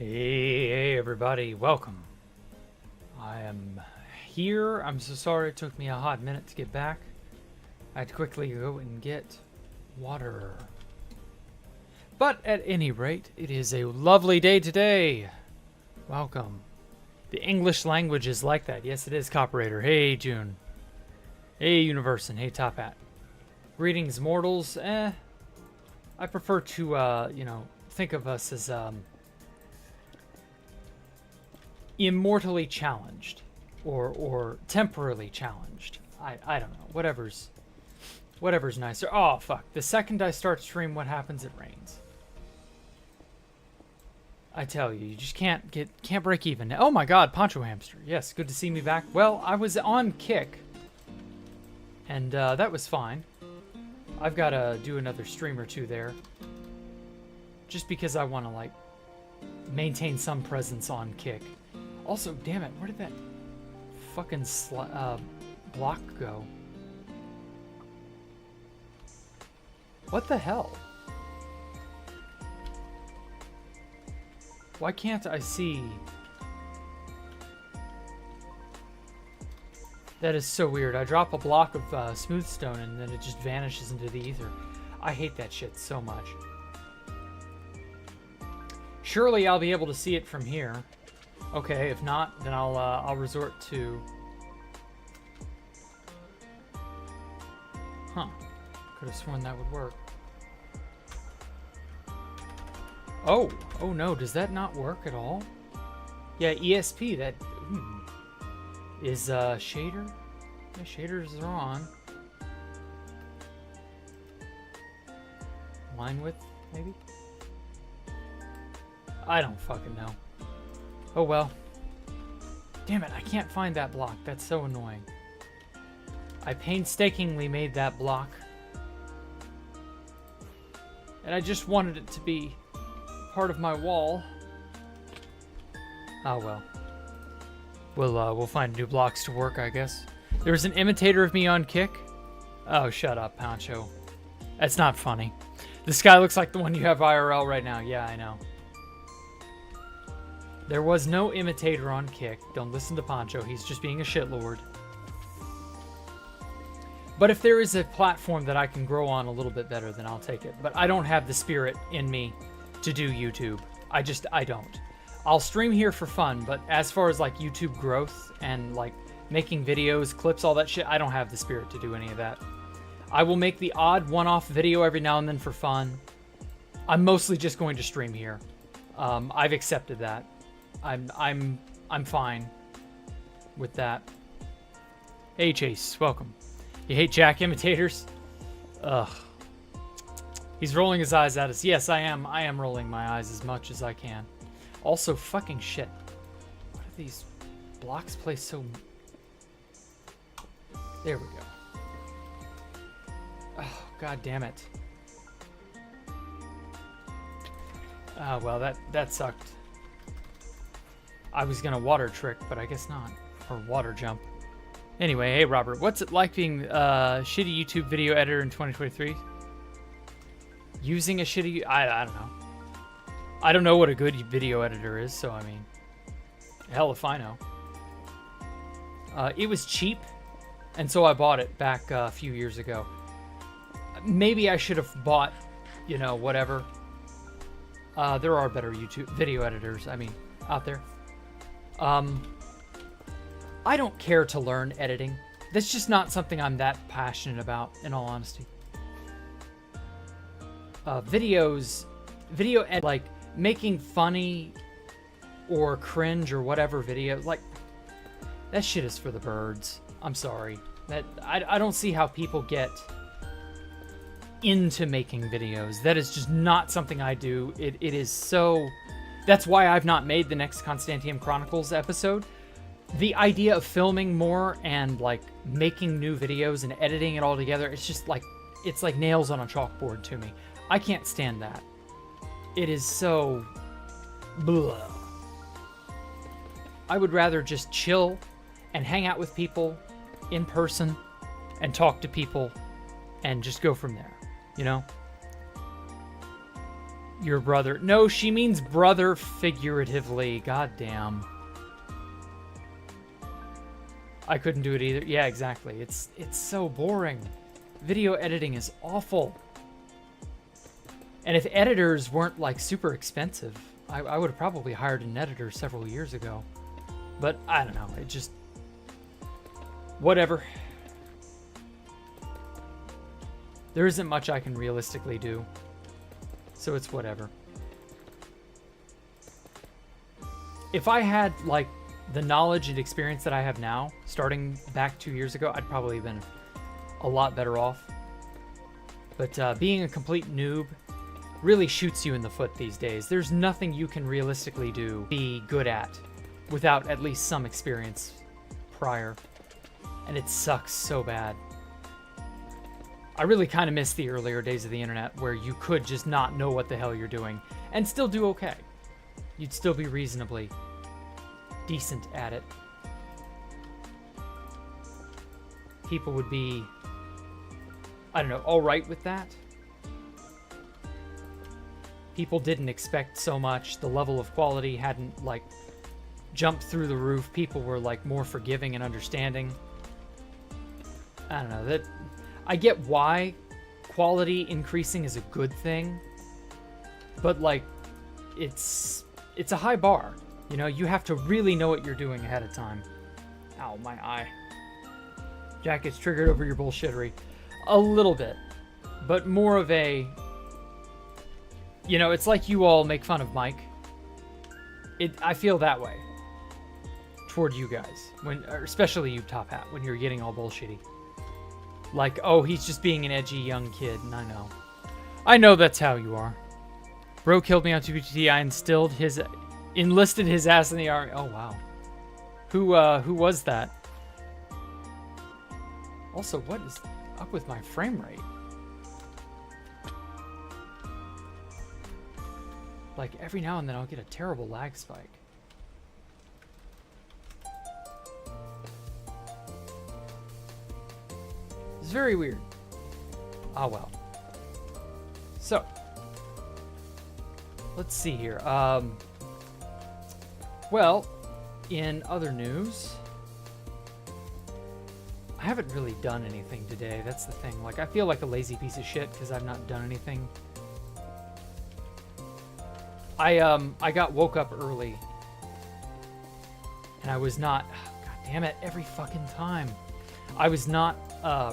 Hey everybody, welcome. I am here. I'm so sorry it took me a hot minute to get back. I had to quickly go and get water. But at any rate, it is a lovely day today. Welcome. The English language is like that. Yes, it is, Coperator. Hey, June. Hey, Universin. Hey, Top Hat. Greetings, mortals. I prefer to, think of us as, immortally challenged or temporarily challenged. I don't know. Whatever's nicer. Oh, fuck. The second I start stream, what happens? It rains. I tell you just can't break even. Oh my god, Poncho Hamster. Yes, good to see me back. Well, I was on Kick, and that was fine. I've got to do another stream or two there, just because I want to, like, maintain some presence on Kick. Also, damn it, where did that fucking block go? What the hell? Why can't I see? That is so weird. I drop a block of smooth stone and then it just vanishes into the ether. I hate that shit so much. Surely I'll be able to see it from here. Okay, if not, then I'll resort to... Huh. Could have sworn that would work. Oh no, does that not work at all? Yeah, ESP, that is shader? Yeah, shaders are on. Line width, maybe? I don't fucking know. Oh well. Damn it, I can't find that block. That's so annoying. I painstakingly made that block. And I just wanted it to be part of my wall. Oh well. We'll find new blocks to work, I guess. There was an imitator of me on Kick. Oh, shut up, Poncho. That's not funny. This guy looks like the one you have IRL right now. Yeah, I know. There was no imitator on Kick. Don't listen to Poncho. He's just being a shitlord. But if there is a platform that I can grow on a little bit better, then I'll take it. But I don't have the spirit in me to do YouTube. I don't. I'll stream here for fun, but as far as like YouTube growth and like making videos, clips, all that shit, I don't have the spirit to do any of that. I will make the odd one-off video every now and then for fun. I'm mostly just going to stream here. I've accepted that. I'm fine with that. Hey Chase, welcome. You hate Jack imitators? Ugh. He's rolling his eyes at us. Yes, I am. I am rolling my eyes as much as I can. Also, fucking shit. What are these blocks placed so... There we go. Oh, god damn it. Ah, well, that sucked. I was gonna water trick, but I guess not. Or water jump. Anyway, hey Robert, what's it like being a shitty YouTube video editor in 2023? Using a shitty... I don't know. I don't know what a good video editor is, so I mean... Hell if I know. It was cheap, and so I bought it back a few years ago. Maybe I should have bought, whatever. There are better YouTube video editors, out there. I don't care to learn editing. That's just not something I'm that passionate about, in all honesty. Video ed, like making funny or cringe or whatever videos, like that shit is for the birds. I'm sorry. I don't see how people get into making videos. That is just not something I do. It is so... That's why I've not made the next Constantium Chronicles episode. The idea of filming more and like making new videos and editing it all together, it's just like, it's like nails on a chalkboard to me. I can't stand that. It is so... blah. I would rather just chill and hang out with people in person and talk to people and just go from there, Your brother. No, she means brother figuratively. God damn. I couldn't do it either. Yeah, exactly. It's so boring. Video editing is awful. And if editors weren't like super expensive, I would have probably hired an editor several years ago. But I don't know. It just... Whatever. There isn't much I can realistically do. So it's whatever. If I had, like, the knowledge and experience that I have now, starting back 2 years ago, I'd probably have been a lot better off. But being a complete noob really shoots you in the foot these days. There's nothing you can realistically be good at without at least some experience prior. And it sucks so bad. I really kind of miss the earlier days of the internet where you could just not know what the hell you're doing and still do okay. You'd still be reasonably decent at it. People would be, I don't know, all right with that. People didn't expect so much. The level of quality hadn't, like, jumped through the roof. People were, like, more forgiving and understanding. I don't know. That I get why quality increasing is a good thing, but, like, it's a high bar. You know, you have to really know what you're doing ahead of time. Ow, my eye. Jack gets triggered over your bullshittery. A little bit. But more of a... You know, it's like you all make fun of Mike. I feel that way. Toward you guys. Especially you, Top Hat, when you're getting all bullshitty. Like, oh, he's just being an edgy young kid. And I know. I know that's how you are. Bro killed me on 2PTT. I enlisted his ass in the army. Oh, wow. Who was that? Also, what is up with my frame rate? Like, every now and then I'll get a terrible lag spike. It's very weird. Ah, well. So, let's see here. Well, in other news, I haven't really done anything today. That's the thing. Like, I feel like a lazy piece of shit because I've not done anything. I got woke up early, and I was not. God damn it! Every fucking time, I was not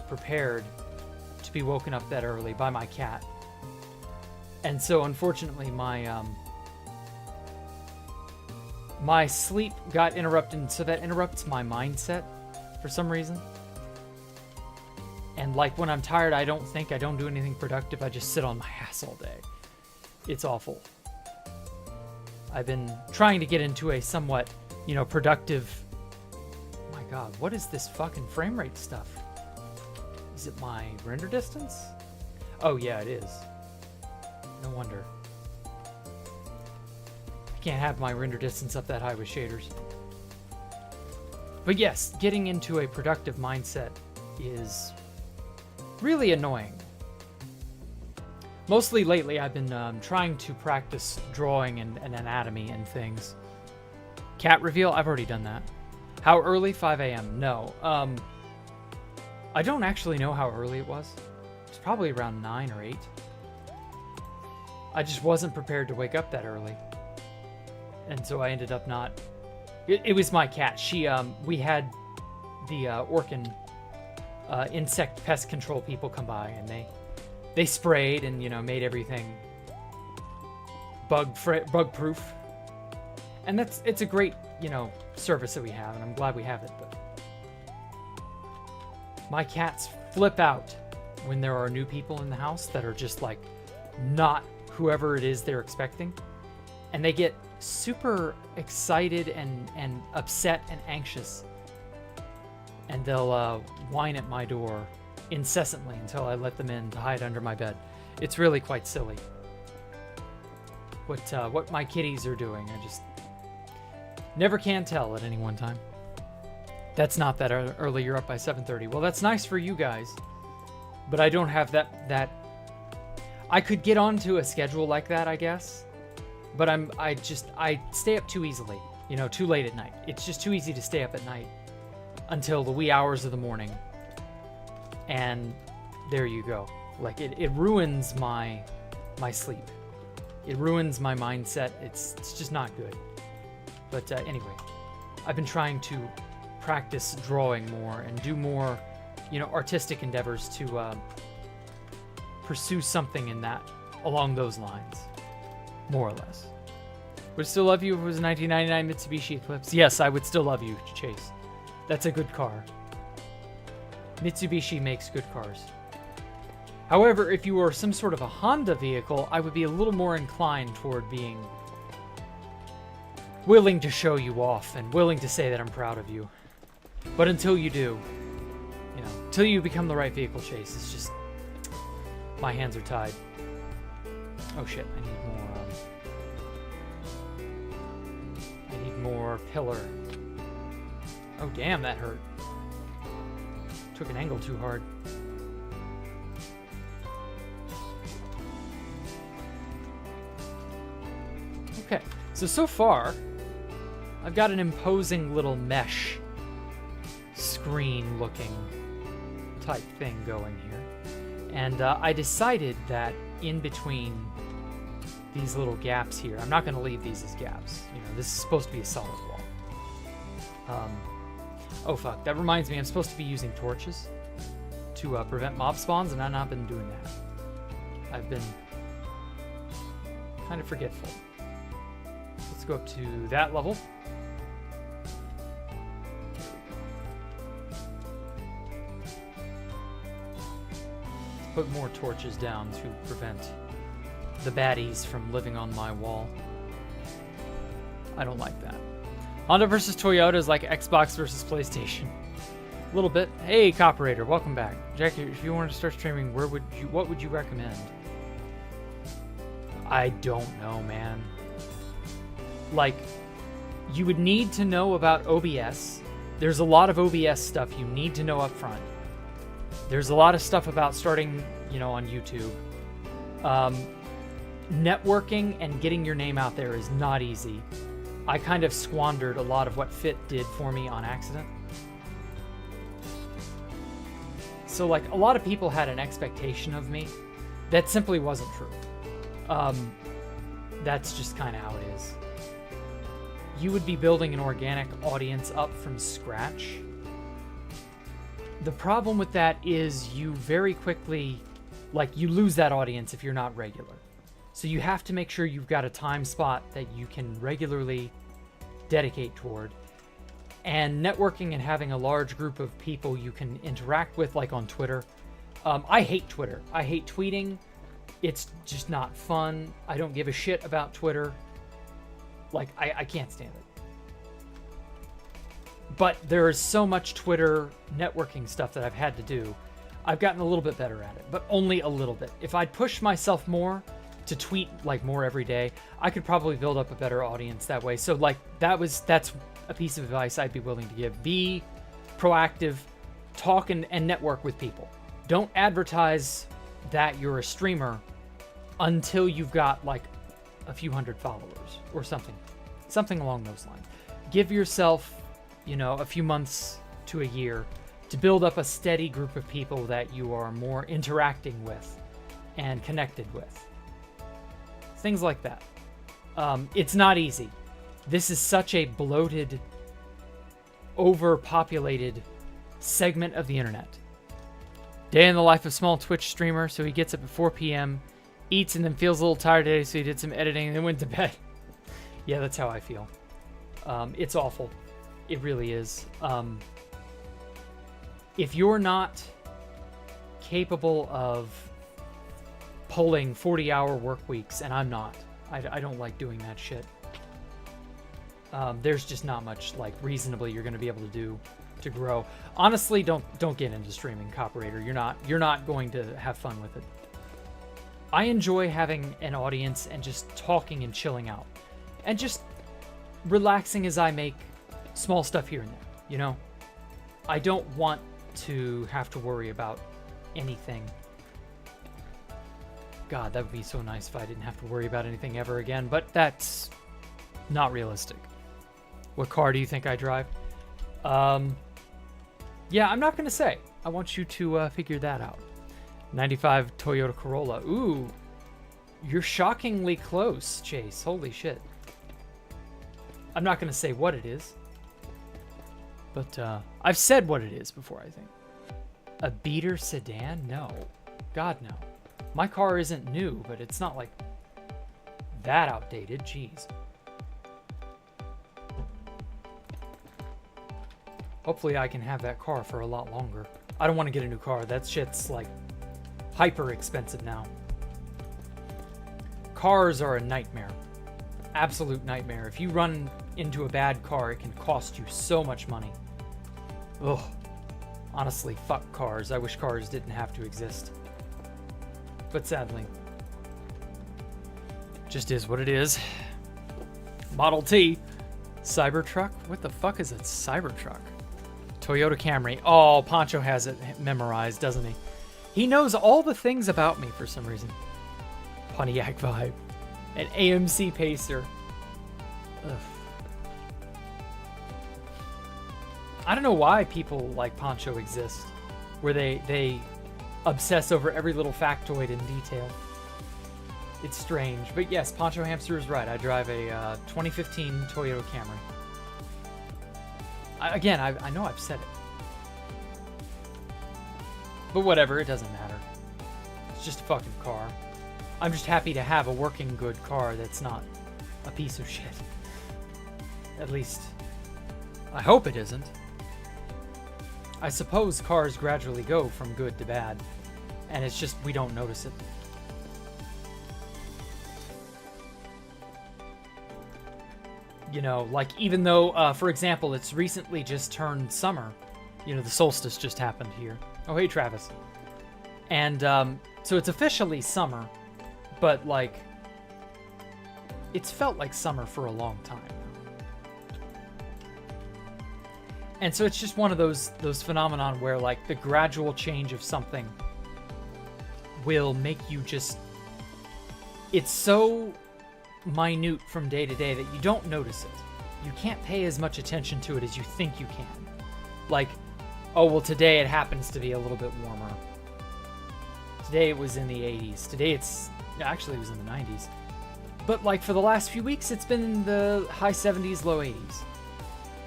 prepared to be woken up that early by my cat, and so unfortunately my sleep got interrupted. So that interrupts my mindset for some reason. And like when I'm tired, I don't think, I don't do anything productive. I just sit on my ass all day. It's awful. I've been trying to get into a somewhat, you know, productive... Oh my god, what is this fucking frame rate stuff? Is it my render distance? Oh yeah, it is. No wonder. I can't have my render distance up that high with shaders. But yes, getting into a productive mindset is really annoying. Mostly lately, I've been trying to practice drawing and anatomy and things. Cat reveal? I've already done that. How early? 5 a.m. No. I don't actually know how early it was. It's probably around 9 or 8. I just wasn't prepared to wake up that early. And so I ended up not... It was my cat. We had the Orkin insect pest control people come by, and they sprayed and, you know, made everything bug proof. And it's a great, you know, service that we have, and I'm glad we have it. But my cats flip out when there are new people in the house that are just like not whoever it is they're expecting, and they get super excited and upset and anxious, and they'll whine at my door incessantly until I let them in to hide under my bed. It's really quite silly what my kitties are doing. I just never can tell at any one time. That's not that early. You're up by 7:30. Well, that's nice for you guys, but I don't have that. I could get onto a schedule like that, I guess, but I stay up too easily, you know, too late at night. It's just too easy to stay up at night until the wee hours of the morning, and there you go. Like, it ruins my sleep. It ruins my mindset. It's just not good. But anyway, I've been trying to practice drawing more and do more, you know, artistic endeavors to pursue something in that, along those lines, more or less. Would still love you if it was a 1999 Mitsubishi Eclipse. Yes, I would still love you, Chase. That's a good car. Mitsubishi makes good cars. However, if you were some sort of a Honda vehicle, I would be a little more inclined toward being willing to show you off and willing to say that I'm proud of you. But until you do, you know, until you become the right vehicle, Chase, it's just, my hands are tied. Oh shit, I need more pillar. Oh damn, that hurt. Took an angle too hard. Okay, so far, I've got an imposing little mesh screen looking type thing going here. And I decided that in between these little gaps here, I'm not going to leave these as gaps. You know, this is supposed to be a solid wall. Oh fuck, that reminds me, I'm supposed to be using torches to prevent mob spawns, and I've not been doing that. I've been kind of forgetful. Let's go up to that level. Let's put more torches down to prevent the baddies from living on my wall. I don't like that. Honda versus Toyota is like Xbox versus PlayStation. A little bit. Hey, Copperator, welcome back. Jackie, if you wanted to start streaming, what would you recommend? I don't know, man. Like, you would need to know about OBS. There's a lot of OBS stuff you need to know up front. There's a lot of stuff about starting, you know, on YouTube. Networking and getting your name out there is not easy. I kind of squandered a lot of what Fit did for me on accident. So, like, a lot of people had an expectation of me that simply wasn't true. That's just kind of how it is. You would be building an organic audience up from scratch. The problem with that is you very quickly, like, you lose that audience if you're not regular. So you have to make sure you've got a time spot that you can regularly dedicate toward. And networking and having a large group of people you can interact with, like on Twitter. I hate Twitter. I hate tweeting. It's just not fun. I don't give a shit about Twitter. Like, I can't stand it. But there is so much Twitter networking stuff that I've had to do. I've gotten a little bit better at it, but only a little bit. If I'd push myself more to tweet like more every day, I could probably build up a better audience that way. So like that's a piece of advice I'd be willing to give. Be proactive, talk and network with people. Don't advertise that you're a streamer until you've got like a few hundred followers or something along those lines. Give yourself, you know, a few months to a year to build up a steady group of people that you are more interacting with and connected with. Things like that. It's not easy. This is such a bloated, overpopulated segment of the internet. Day in the life of small Twitch streamer, so he gets up at 4 p.m., eats, and then feels a little tired today, so he did some editing and then went to bed. Yeah, that's how I feel. It's awful. It really is. If you're not capable of pulling 40-hour work weeks, and I'm not, I don't like doing that shit. There's just not much like reasonably you're going to be able to do to grow. Honestly, don't get into streaming, Copperator. You're not going to have fun with it. I enjoy having an audience and just talking and chilling out and just relaxing as I make small stuff here and there, you know? I don't want to have to worry about anything. God, that would be so nice if I didn't have to worry about anything ever again, but that's not realistic. What car do you think I drive? Yeah, I'm not going to say. I want you to figure that out. 95 Toyota Corolla. Ooh, you're shockingly close, Chase. Holy shit. I'm not going to say what it is, but I've said what it is before, I think. A beater sedan? No. God, no. My car isn't new, but it's not like that outdated. Jeez. Hopefully I can have that car for a lot longer. I don't want to get a new car. That shit's like hyper expensive now. Cars are a nightmare. Absolute nightmare. If you run into a bad car, it can cost you so much money. Ugh. Honestly, fuck cars. I wish cars didn't have to exist. But sadly, just is what it is. Model T. Cybertruck? What the fuck is a Cybertruck? Toyota Camry. Oh, Poncho has it memorized, doesn't he? He knows all the things about me for some reason. Pontiac vibe. An AMC Pacer. Ugh. I don't know why people like Poncho exist, where they obsess over every little factoid in detail. It's strange, but yes, Poncho Hamster is right. I drive a 2015 Toyota Camry. I know I've said it, but whatever, it doesn't matter. It's just a fucking car. I'm just happy to have a working good car that's not a piece of shit. At least, I hope it isn't. I suppose cars gradually go from good to bad, and it's just we don't notice it. You know, like even though, for example, it's recently just turned summer. You know, the solstice just happened here. Oh, hey, Travis. And so it's officially summer, but like, it's felt like summer for a long time. And so it's just one of those phenomenon where like the gradual change of something will make you just, it's so minute from day to day that you don't notice it. You can't pay as much attention to it as you think you can. Like, oh, well, today it happens to be a little bit warmer. Today it was in the 80s. Today it was in the 90s. But like for the last few weeks, it's been in the high 70s, low 80s.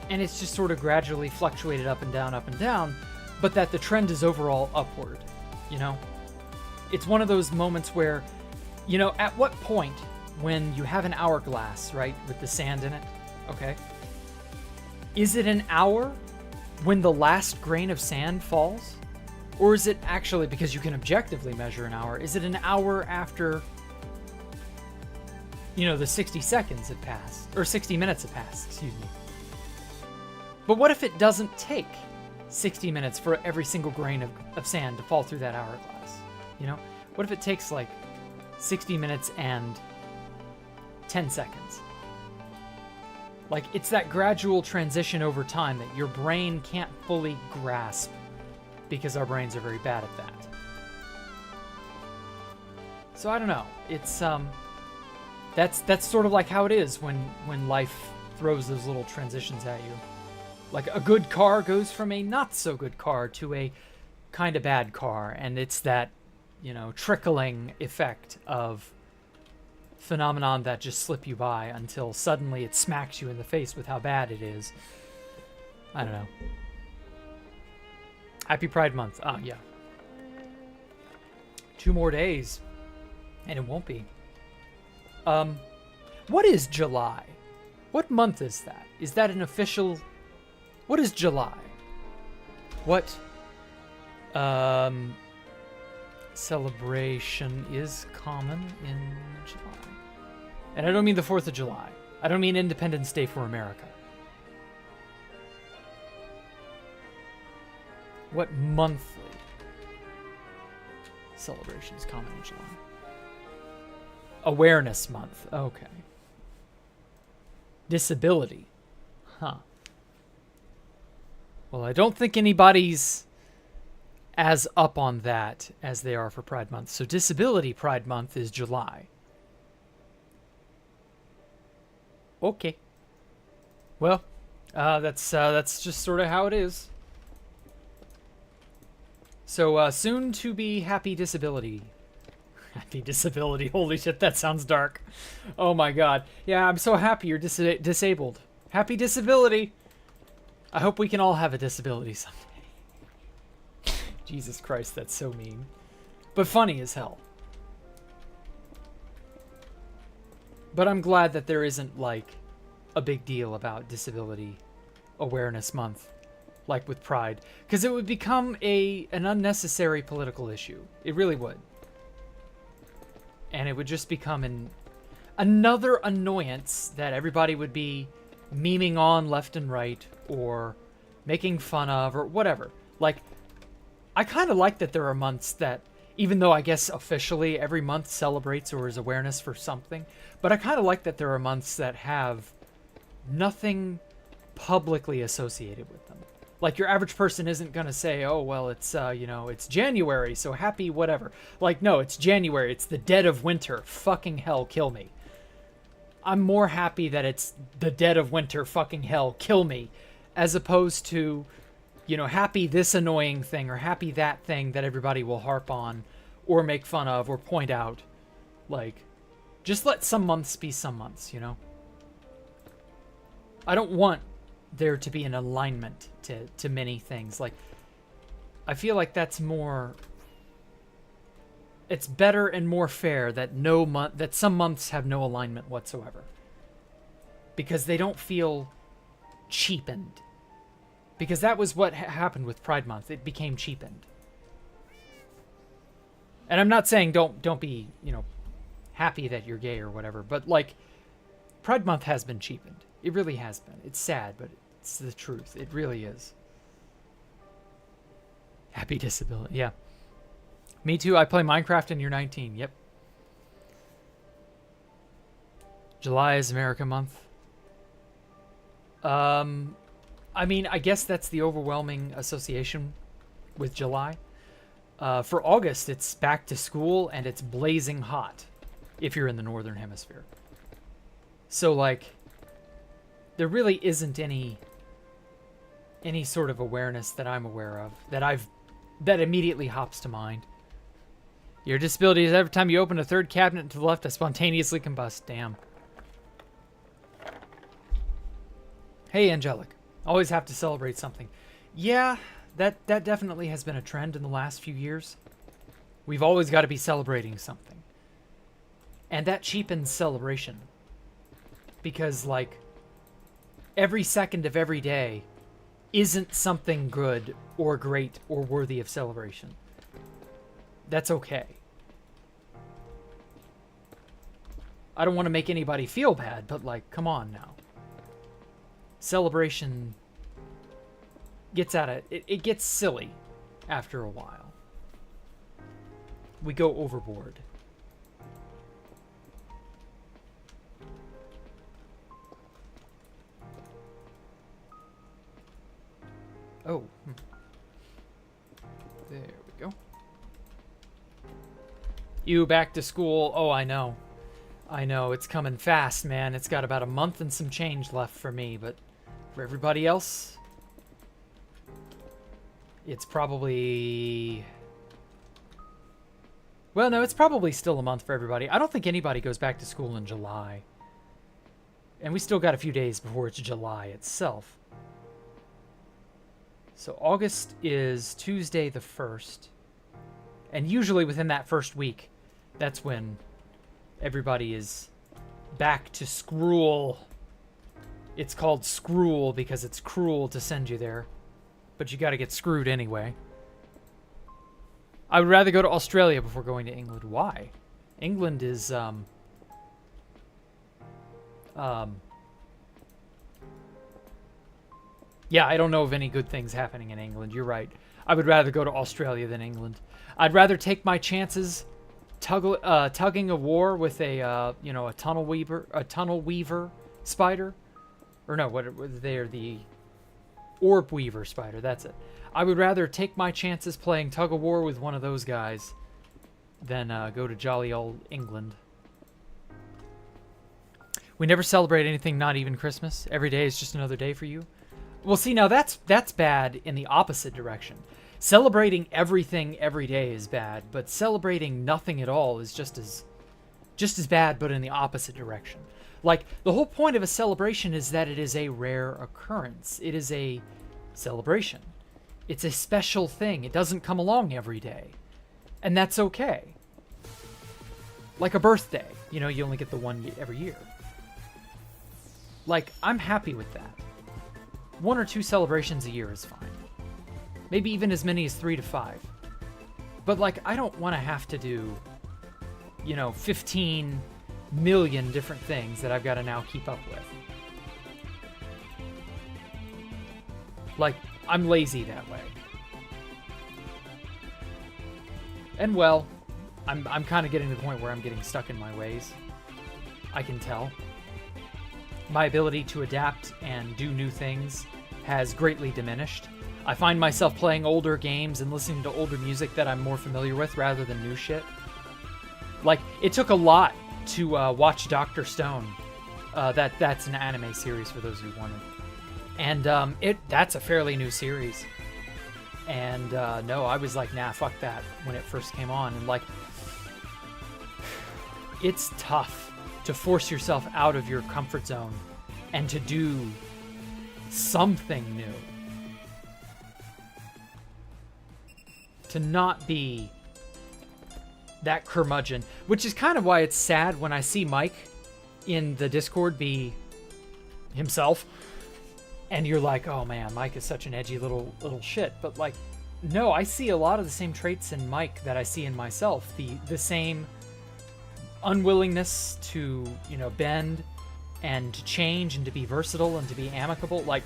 And it's just sort of gradually fluctuated up and down, but that the trend is overall upward, you know? It's one of those moments where, you know, at what point when you have an hourglass, right, with the sand in it, okay? Is it an hour when the last grain of sand falls? Or is it actually, because you can objectively measure an hour, is it an hour after, you know, the 60 seconds had passed, or 60 minutes had passed, excuse me. But what if it doesn't take 60 minutes for every single grain of sand to fall through that hourglass? You know? What if it takes like 60 minutes and 10 seconds? Like, it's that gradual transition over time that your brain can't fully grasp because our brains are very bad at that. So I don't know. It's that's sort of like how it is when life throws those little transitions at you. Like a good car goes from a not so good car to a kind of bad car, and it's that, you know, trickling effect of phenomenon that just slip you by until suddenly it smacks you in the face with how bad it is. I don't know. Happy Pride Month. Oh, yeah. 2 more days, and it won't be. What is July? What month is that? Is that an official... What is July? What celebration is common in July? And I don't mean the 4th of July. I don't mean Independence Day for America. What monthly celebration is common in July? Awareness Month. Okay. Disability. Huh. Well, I don't think anybody's as up on that as they are for Pride Month. So Disability Pride Month is July. Okay. Well, that's just sort of how it is. So soon to be Happy Disability. Happy Disability. Holy shit, that sounds dark. Oh my god. Yeah, I'm so happy you're disabled. Happy Disability. I hope we can all have a disability someday. Jesus Christ, that's so mean. But funny as hell. But I'm glad that there isn't, like, a big deal about Disability Awareness Month, like with Pride. Because it would become an unnecessary political issue. It really would. And it would just become another annoyance that everybody would be memeing on left and right, or making fun of, or whatever. Like, I kind of like that there are months that, even though I guess officially every month celebrates or is awareness for something, but I kind of like that there are months that have nothing publicly associated with them. Like, your average person isn't going to say, oh, well, it's, it's January, so happy whatever. Like, no, it's January. It's the dead of winter. Fucking hell, kill me. I'm more happy that it's the dead of winter, fucking hell, kill me, as opposed to, happy this annoying thing or happy that thing that everybody will harp on or make fun of or point out. Like, just let some months be some months, I don't want there to be an alignment to many things. Like, I feel like that's more... It's better and more fair that that some months have no alignment whatsoever. Because they don't feel cheapened. Because that was what happened with Pride Month. It became cheapened. And I'm not saying don't be, happy that you're gay or whatever, but like, Pride Month has been cheapened. It really has been. It's sad, but it's the truth. It really is. Happy Disability. Yeah. Me too. I play Minecraft and you're 19. Yep. July is America Month. I mean, I guess that's the overwhelming association with July. For August, it's back to school and it's blazing hot if you're in the Northern Hemisphere. So, like, there really isn't any sort of awareness that I'm aware of that immediately hops to mind. Your disability is every time you open a third cabinet to the left, I spontaneously combust. Damn. Hey, Angelic. Always have to celebrate something. Yeah, that definitely has been a trend in the last few years. We've always got to be celebrating something. And that cheapens celebration. Because, like, every second of every day isn't something good or great or worthy of celebration. That's okay. I don't want to make anybody feel bad, but, like, come on now. Celebration gets it gets silly after a while. We go overboard. Oh. There we go. You back to school. Oh, I know. I know. It's coming fast, man. It's got about a month and some change left for me, but for everybody else, it's probably... Well, no, it's probably still a month for everybody. I don't think anybody goes back to school in July. And we still got a few days before it's July itself. So August is Tuesday the 1st. And usually within that first week, that's when everybody is back to school. It's called scrool because it's cruel to send you there. But you gotta get screwed anyway. I would rather go to Australia before going to England. Why? England is, yeah, I don't know of any good things happening in England. You're right. I would rather go to Australia than England. I'd rather take my chances tugging a war with a tunnel weaver spider. Or no, they're the orb weaver spider. That's it. I would rather take my chances playing tug of war with one of those guys than go to jolly old England. We never celebrate anything, not even Christmas. Every day is just another day for you. Well, see, now that's bad in the opposite direction. Celebrating everything every day is bad, but celebrating nothing at all is just as bad, but in the opposite direction. Like, the whole point of a celebration is that it is a rare occurrence. It is a celebration. It's a special thing. It doesn't come along every day. And that's okay. Like a birthday. You know, you only get the one every year. Like, I'm happy with that. 1 or 2 celebrations a year is fine. Maybe even as many as 3 to 5. But, like, I don't want to have to do, 15 million different things that I've got to now keep up with. Like, I'm lazy that way. And, well, I'm kind of getting to the point where I'm getting stuck in my ways. I can tell. My ability to adapt and do new things has greatly diminished. I find myself playing older games and listening to older music that I'm more familiar with rather than new shit. Like, it took a lot to watch Dr. Stone. That's an anime series for those who wanted. And that's a fairly new series. And no, I was like, nah, fuck that when it first came on. And like, it's tough to force yourself out of your comfort zone and to do something new. To not be that curmudgeon, which is kind of why it's sad when I see Mike in the Discord be himself, and you're like, oh man, Mike is such an edgy little shit. But like, no, I see a lot of the same traits in Mike that I see in myself. The same unwillingness to, bend and to change and to be versatile and to be amicable. Like,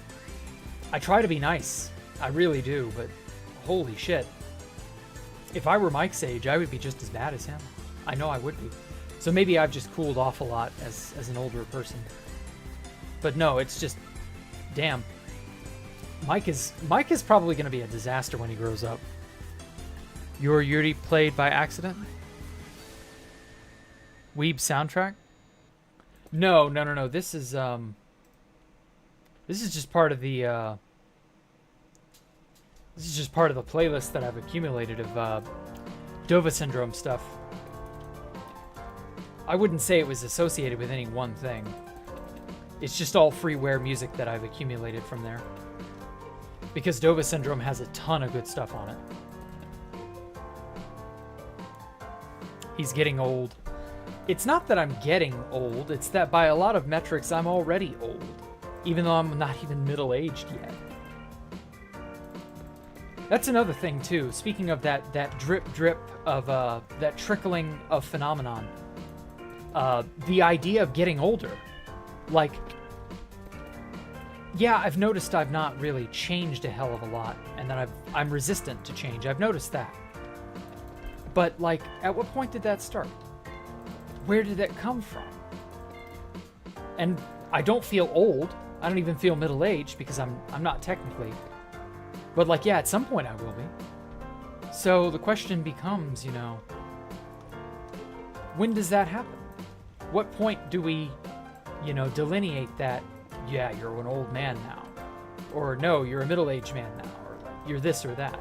I try to be nice. I really do, but holy shit. If I were Mike's age, I would be just as bad as him. I know I would be. So maybe I've just cooled off a lot as an older person. But no, it's just, damn. Mike is probably going to be a disaster when he grows up. Your Yuri played by accident? Weeb soundtrack? No. This is just part of the this is just part of the playlist that I've accumulated of Dova syndrome stuff. I wouldn't say it was associated with any one thing. It's just all freeware music that I've accumulated from there. Because Dova syndrome has a ton of good stuff on it. He's getting old. It's not that I'm getting old, it's that by a lot of metrics I'm already old. Even though I'm not even middle-aged yet. That's another thing too. Speaking of that drip of that trickling of phenomenon. The idea of getting older. Like, yeah, I've noticed I've not really changed a hell of a lot, and that I'm resistant to change. I've noticed that. But like, at what point did that start? Where did that come from? And I don't feel old. I don't even feel middle-aged because I'm not technically. But like, yeah, at some point I will be. So the question becomes, when does that happen? What point do we, delineate that, yeah, you're an old man now. Or no, you're a middle-aged man now. Or like, you're this or that.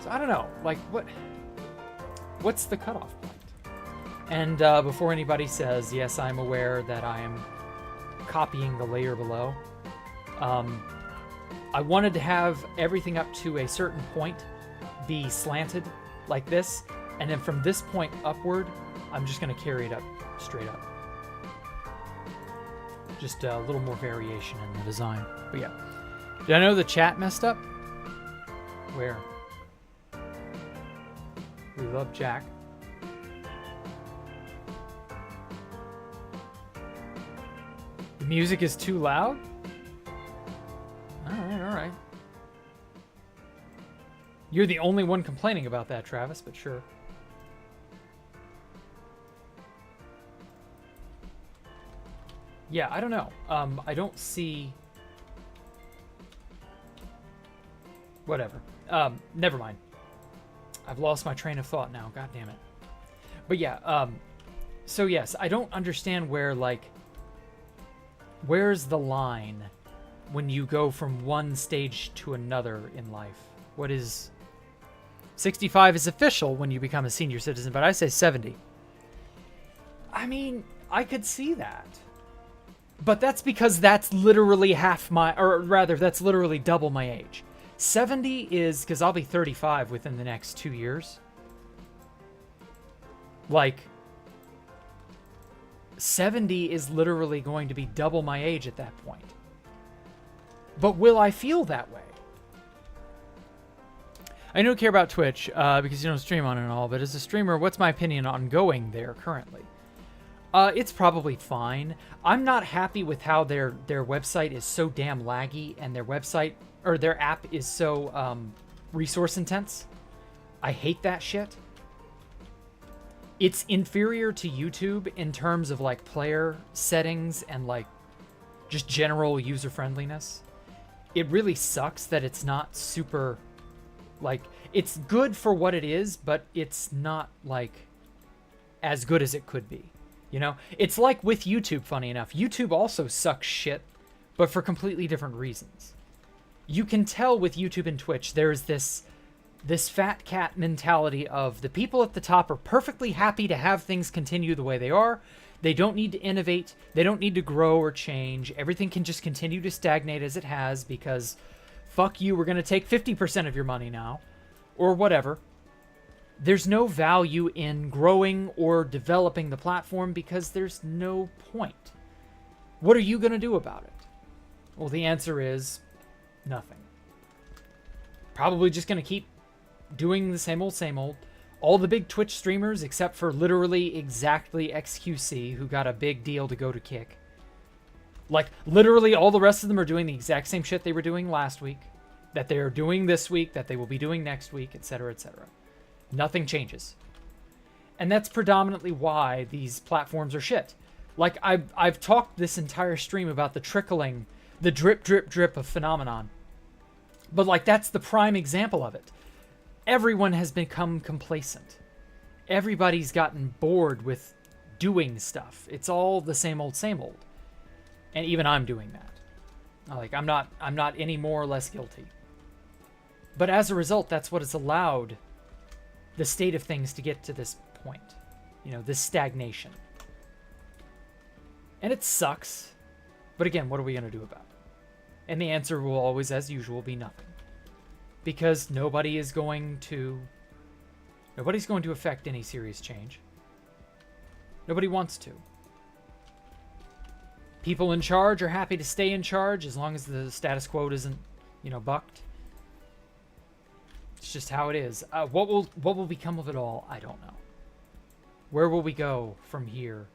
So I don't know. Like, what's the cutoff point? And before anybody says, yes, I'm aware that I am copying the layer below, I wanted to have everything up to a certain point be slanted like this, and then from this point upward, I'm just going to carry it up straight up. Just a little more variation in the design. But yeah. Did I know the chat messed up? Where? We love Jack. The music is too loud? Alright. You're the only one complaining about that, Travis, but sure. Yeah, I don't know. I don't see... Whatever. Never mind. I've lost my train of thought now. God damn it. But yeah, so yes, I don't understand where, like, where's the line when you go from one stage to another in life? What is... 65 is official when you become a senior citizen, but I say 70. I mean, I could see that. But that's because that's literally half my... Or rather, that's literally double my age. 70 is... Because I'll be 35 within the next 2 years. Like... 70 is literally going to be double my age at that point. But will I feel that way? I don't care about Twitch because you don't stream on it and all, but as a streamer, what's my opinion on going there currently? It's probably fine. I'm not happy with how their website is so damn laggy and their website or their app is so resource intense. I hate that shit. It's inferior to YouTube in terms of like player settings and like just general user friendliness. It really sucks that it's not super, like, it's good for what it is, but it's not like as good as it could be. You know, it's like with YouTube, funny enough. YouTube also sucks shit, but for completely different reasons. You can tell with YouTube and Twitch, there's this fat cat mentality of the people at the top are perfectly happy to have things continue the way they are. They don't need to innovate. They don't need to grow or change. Everything can just continue to stagnate as it has because fuck you, we're going to take 50% of your money now or whatever. There's no value in growing or developing the platform because there's no point. What are you going to do about it? Well, the answer is nothing. Probably just going to keep doing the same old. All the big Twitch streamers, except for literally exactly XQC, who got a big deal to go to Kick. Like, literally all the rest of them are doing the exact same shit they were doing last week, that they're doing this week, that they will be doing next week, etc., etc. Nothing changes. And that's predominantly why these platforms are shit. Like, I've talked this entire stream about the trickling, the drip, drip, drip of phenomenon. But, like, that's the prime example of it. Everyone has become complacent. Everybody's gotten bored with doing stuff. It's all the same old. And even I'm doing that. Like, I'm not any more or less guilty. But as a result, that's what has allowed the state of things to get to this point. You know, this stagnation. And it sucks. But again, what are we going to do about it? And the answer will always, as usual, be nothing. Because nobody's going to affect any serious change. Nobody wants to. People in charge are happy to stay in charge as long as the status quo isn't, bucked. It's just how it is. What will become of it all? I don't know. Where will we go from here?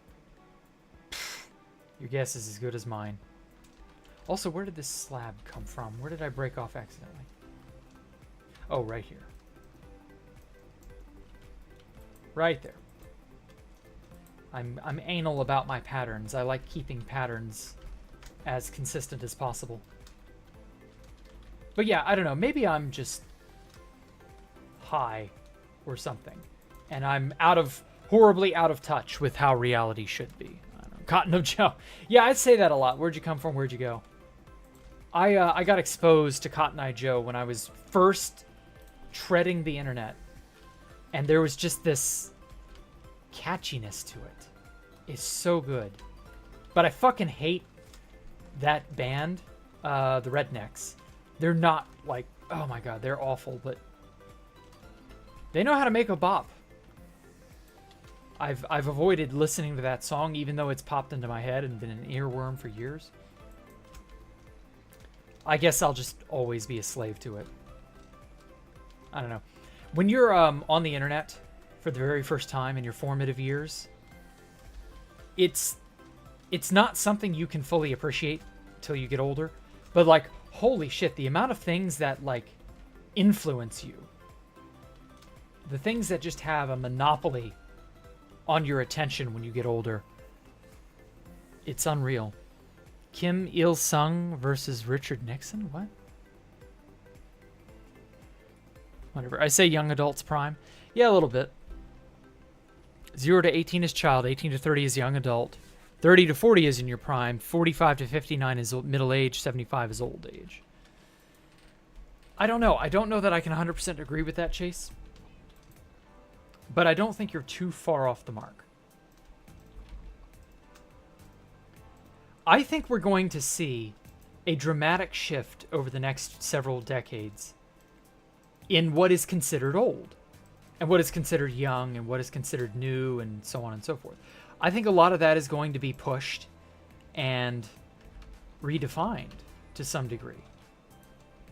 Your guess is as good as mine. Also, where did this slab come from? Where did I break off accidentally? Oh, right here. Right there. I'm anal about my patterns. I like keeping patterns as consistent as possible. But yeah, I don't know. Maybe I'm just high or something. And I'm horribly out of touch with how reality should be. I don't know. Cotton of Joe. Yeah, I'd say that a lot. Where'd you come from? Where'd you go? I got exposed to Cotton Eye Joe when I was first treading the internet, and there was just this catchiness to it. It's so good. But I fucking hate that band, the Rednecks. They're not like, oh my god, they're awful, but they know how to make a bop. I've avoided listening to that song even though it's popped into my head and been an earworm for years. I guess I'll just always be a slave to it. I don't know. When you're on the internet for the very first time in your formative years, it's not something you can fully appreciate till you get older. But like, holy shit, the amount of things that like influence you, the things that just have a monopoly on your attention when you get older, it's unreal. Kim Il-sung versus Richard Nixon? What? whatever. I say young adults prime. Yeah, a little bit. 0 to 18 is child, 18 to 30 is young adult, 30 to 40 is in your prime, 45 to 59 is middle age, 75 is old age. I don't know. I don't know that I can 100% agree with that, Chase. But I don't think you're too far off the mark. I think we're going to see a dramatic shift over the next several decades in what is considered old and what is considered young and what is considered new and so on and so forth. I think a lot of that is going to be pushed and redefined to some degree.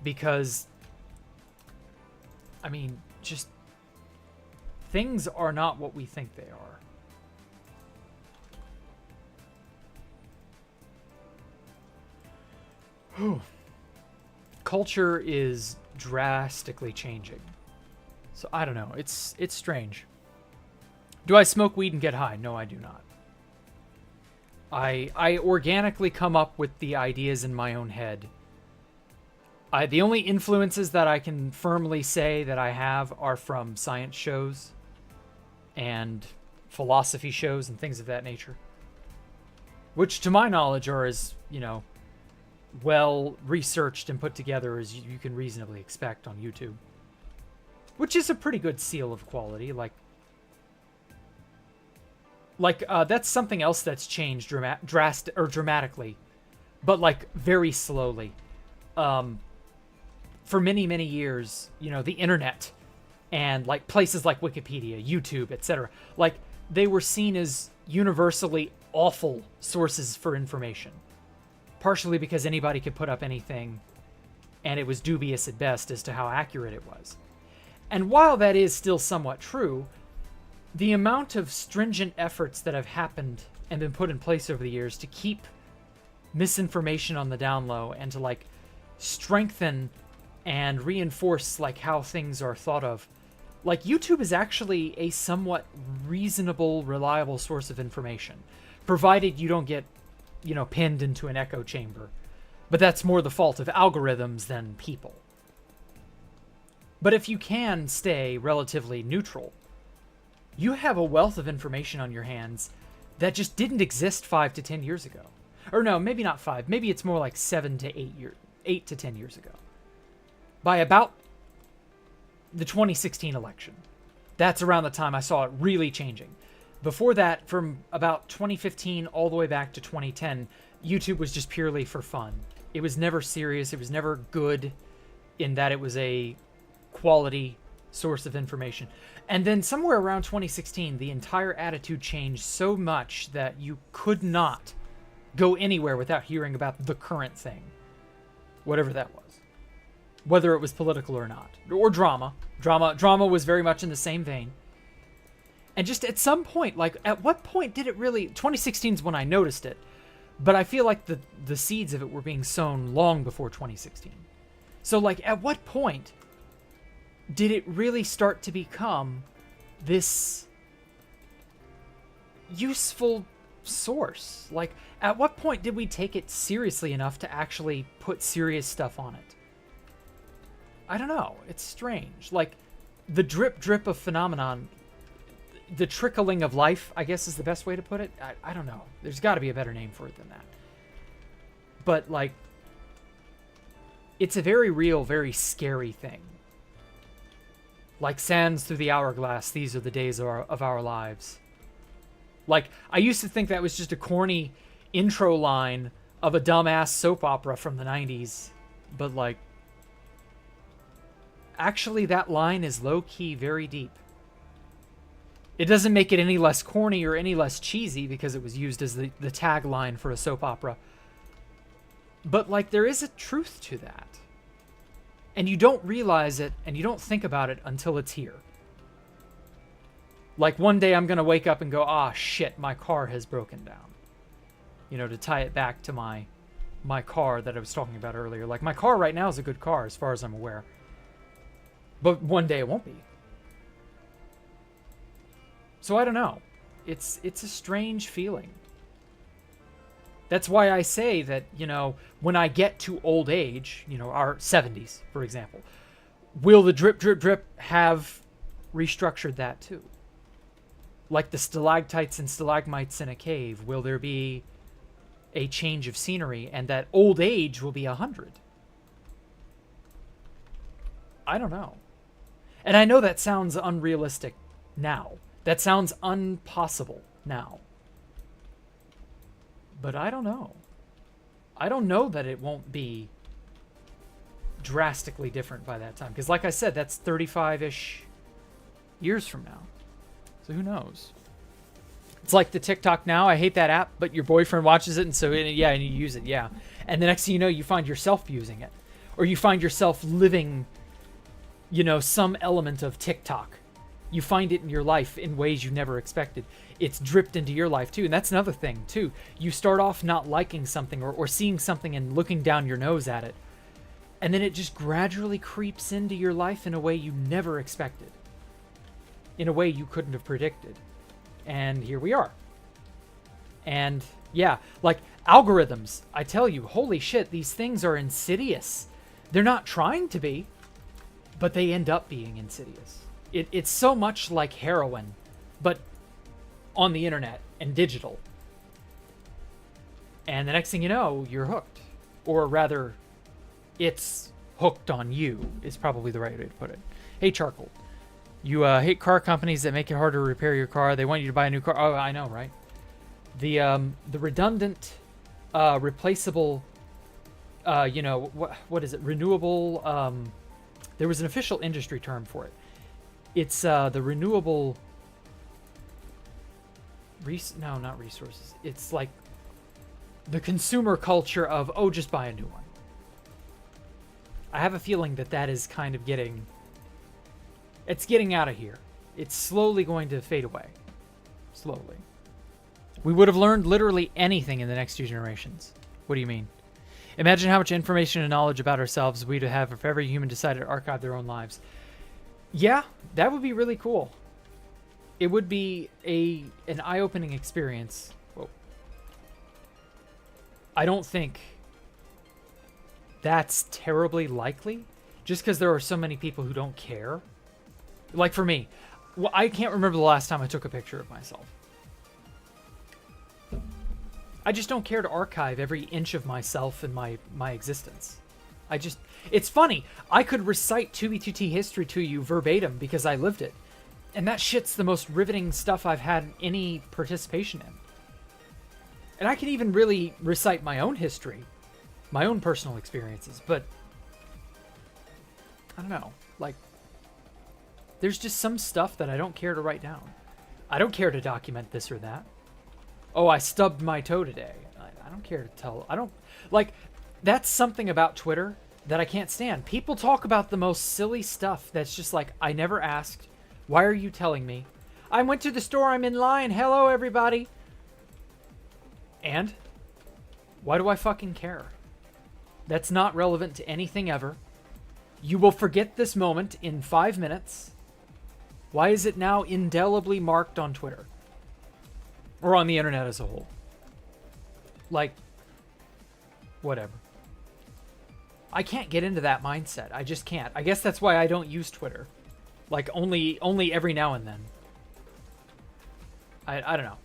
Because, I mean, just things are not what we think they are. Whew. Culture is drastically changing. So I don't know. It's strange. Do I smoke weed and get high? No, I do not. I organically come up with the ideas in my own head. The only influences that I can firmly say that I have are from science shows and philosophy shows and things of that nature. Which, to my knowledge, are as, well researched and put together as you can reasonably expect on YouTube. Which is a pretty good seal of quality. That's something else that's changed dramatically, but very slowly. For many, many years, the internet and places like Wikipedia, YouTube, etc., they were seen as universally awful sources for information. Partially because anybody could put up anything, and it was dubious at best as to how accurate it was. And while that is still somewhat true, the amount of stringent efforts that have happened and been put in place over the years to keep misinformation on the down low and to strengthen and reinforce how things are thought of, YouTube is actually a somewhat reasonable, reliable source of information, provided you don't get pinned into an echo chamber. But that's more the fault of algorithms than people. But if you can stay relatively neutral, you have a wealth of information on your hands that just didn't exist 5 to 10 years ago. Or no, maybe not 5. Maybe it's more like 7 to 8 to 10 years ago. By about the 2016 election. That's around the time I saw it really changing. Before that, from about 2015 all the way back to 2010, YouTube was just purely for fun. It was never serious. It was never good in that it was a quality source of information. And then somewhere around 2016, the entire attitude changed so much that you could not go anywhere without hearing about the current thing, whatever that was. Whether it was political or not. Or drama. Drama was very much in the same vein. And just at some point, at what point did it really... 2016 is when I noticed it. But I feel like the seeds of it were being sown long before 2016. So, at what point did it really start to become this useful source? At what point did we take it seriously enough to actually put serious stuff on it? I don't know. It's strange. The drip of phenomenon... The trickling of life, I guess is the best way to put it. I don't know. There's got to be a better name for it than that. But, it's a very real, very scary thing. Like sands through the hourglass, these are the days of our lives. I used to think that was just a corny intro line of a dumbass soap opera from the 90s. But, actually that line is low-key very deep. It doesn't make it any less corny or any less cheesy because it was used as the tagline for a soap opera. But, there is a truth to that. And you don't realize it and you don't think about it until it's here. One day I'm going to wake up and go, ah, shit, my car has broken down. To tie it back to my car that I was talking about earlier. My car right now is a good car as far as I'm aware. But one day it won't be. So I don't know. It's a strange feeling. That's why I say that, when I get to old age, our 70s, for example, will the drip, drip, drip have restructured that too? Like the stalactites and stalagmites in a cave, will there be a change of scenery and that old age will be 100? I don't know. And I know that sounds unrealistic now. That sounds impossible now. But I don't know. I don't know that it won't be drastically different by that time. Because like I said, that's 35-ish years from now. So who knows? It's like the TikTok now. I hate that app, but your boyfriend watches it, and so yeah, and you use it, yeah. And the next thing you know, you find yourself using it. Or you find yourself living, you know, some element of TikTok. You find it in your life in ways you never expected. It's dripped into your life too. And that's another thing too. You start off not liking something or seeing something and looking down your nose at it. And then it just gradually creeps into your life in a way you never expected. In a way you couldn't have predicted. And here we are. And yeah, like algorithms, I tell you, holy shit, these things are insidious. They're not trying to be, but they end up being insidious. It's so much like heroin, but on the internet and digital. And the next thing you know, you're hooked. Or rather, it's hooked on you is probably the right way to put it. Hey, Charcoal. You hate car companies that make it harder to repair your car. They want you to buy a new car. Oh, I know, right? The redundant, replaceable, you know, what is it? Renewable, there was an official industry term for it. It's the renewable, no, not resources. It's like the consumer culture of, oh, just buy a new one. I have a feeling that is kind of getting, it's getting out of here. It's slowly going to fade away. Slowly. We would have learned literally anything in the next 2 generations. What do you mean? Imagine how much information and knowledge about ourselves we'd have if every human decided to archive their own lives. Yeah, that would be really cool. It would be an eye-opening experience. Whoa. I don't think that's terribly likely, just because there are so many people who don't care. Like for me, I can't remember the last time I took a picture of myself. I just don't care to archive every inch of myself and my existence. It's funny. I could recite 2B2T history to you verbatim because I lived it. And that shit's the most riveting stuff I've had any participation in. And I can even really recite my own history, my own personal experiences, but I don't know. Like, there's just some stuff that I don't care to write down. I don't care to document this or that. Oh, I stubbed my toe today. I don't care to tell. I don't like. That's something about Twitter that I can't stand. People talk about the most silly stuff that's just like, I never asked. Why are you telling me? I went to the store. I'm in line. Hello, everybody. And why do I fucking care? That's not relevant to anything ever. You will forget this moment in 5 minutes. Why is it now indelibly marked on Twitter? Or on the internet as a whole? Like, whatever. I can't get into that mindset. I just can't. I guess that's why I don't use Twitter. Like, only every now and then. I don't know.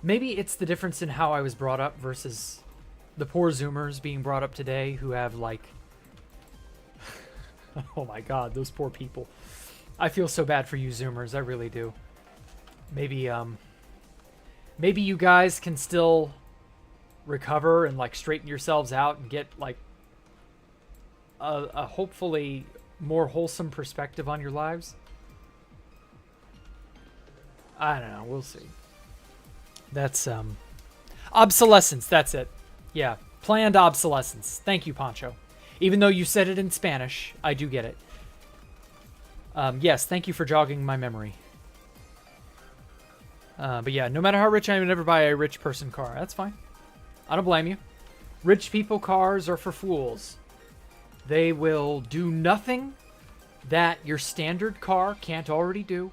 Maybe it's the difference in how I was brought up versus the poor Zoomers being brought up today who have, like... oh my god, those poor people. I feel so bad for you Zoomers. I really do. Maybe you guys can still recover and, like, straighten yourselves out and get, like, a hopefully more wholesome perspective on your lives. I don't know. We'll see. That's, obsolescence. That's it. Yeah. Planned obsolescence. Thank you, Pancho. Even though you said it in Spanish, I do get it. Yes, thank you for jogging my memory. But yeah, no matter how rich I am, I would never buy a rich person car. That's fine. I don't blame you. Rich people cars are for fools. They will do nothing that your standard car can't already do.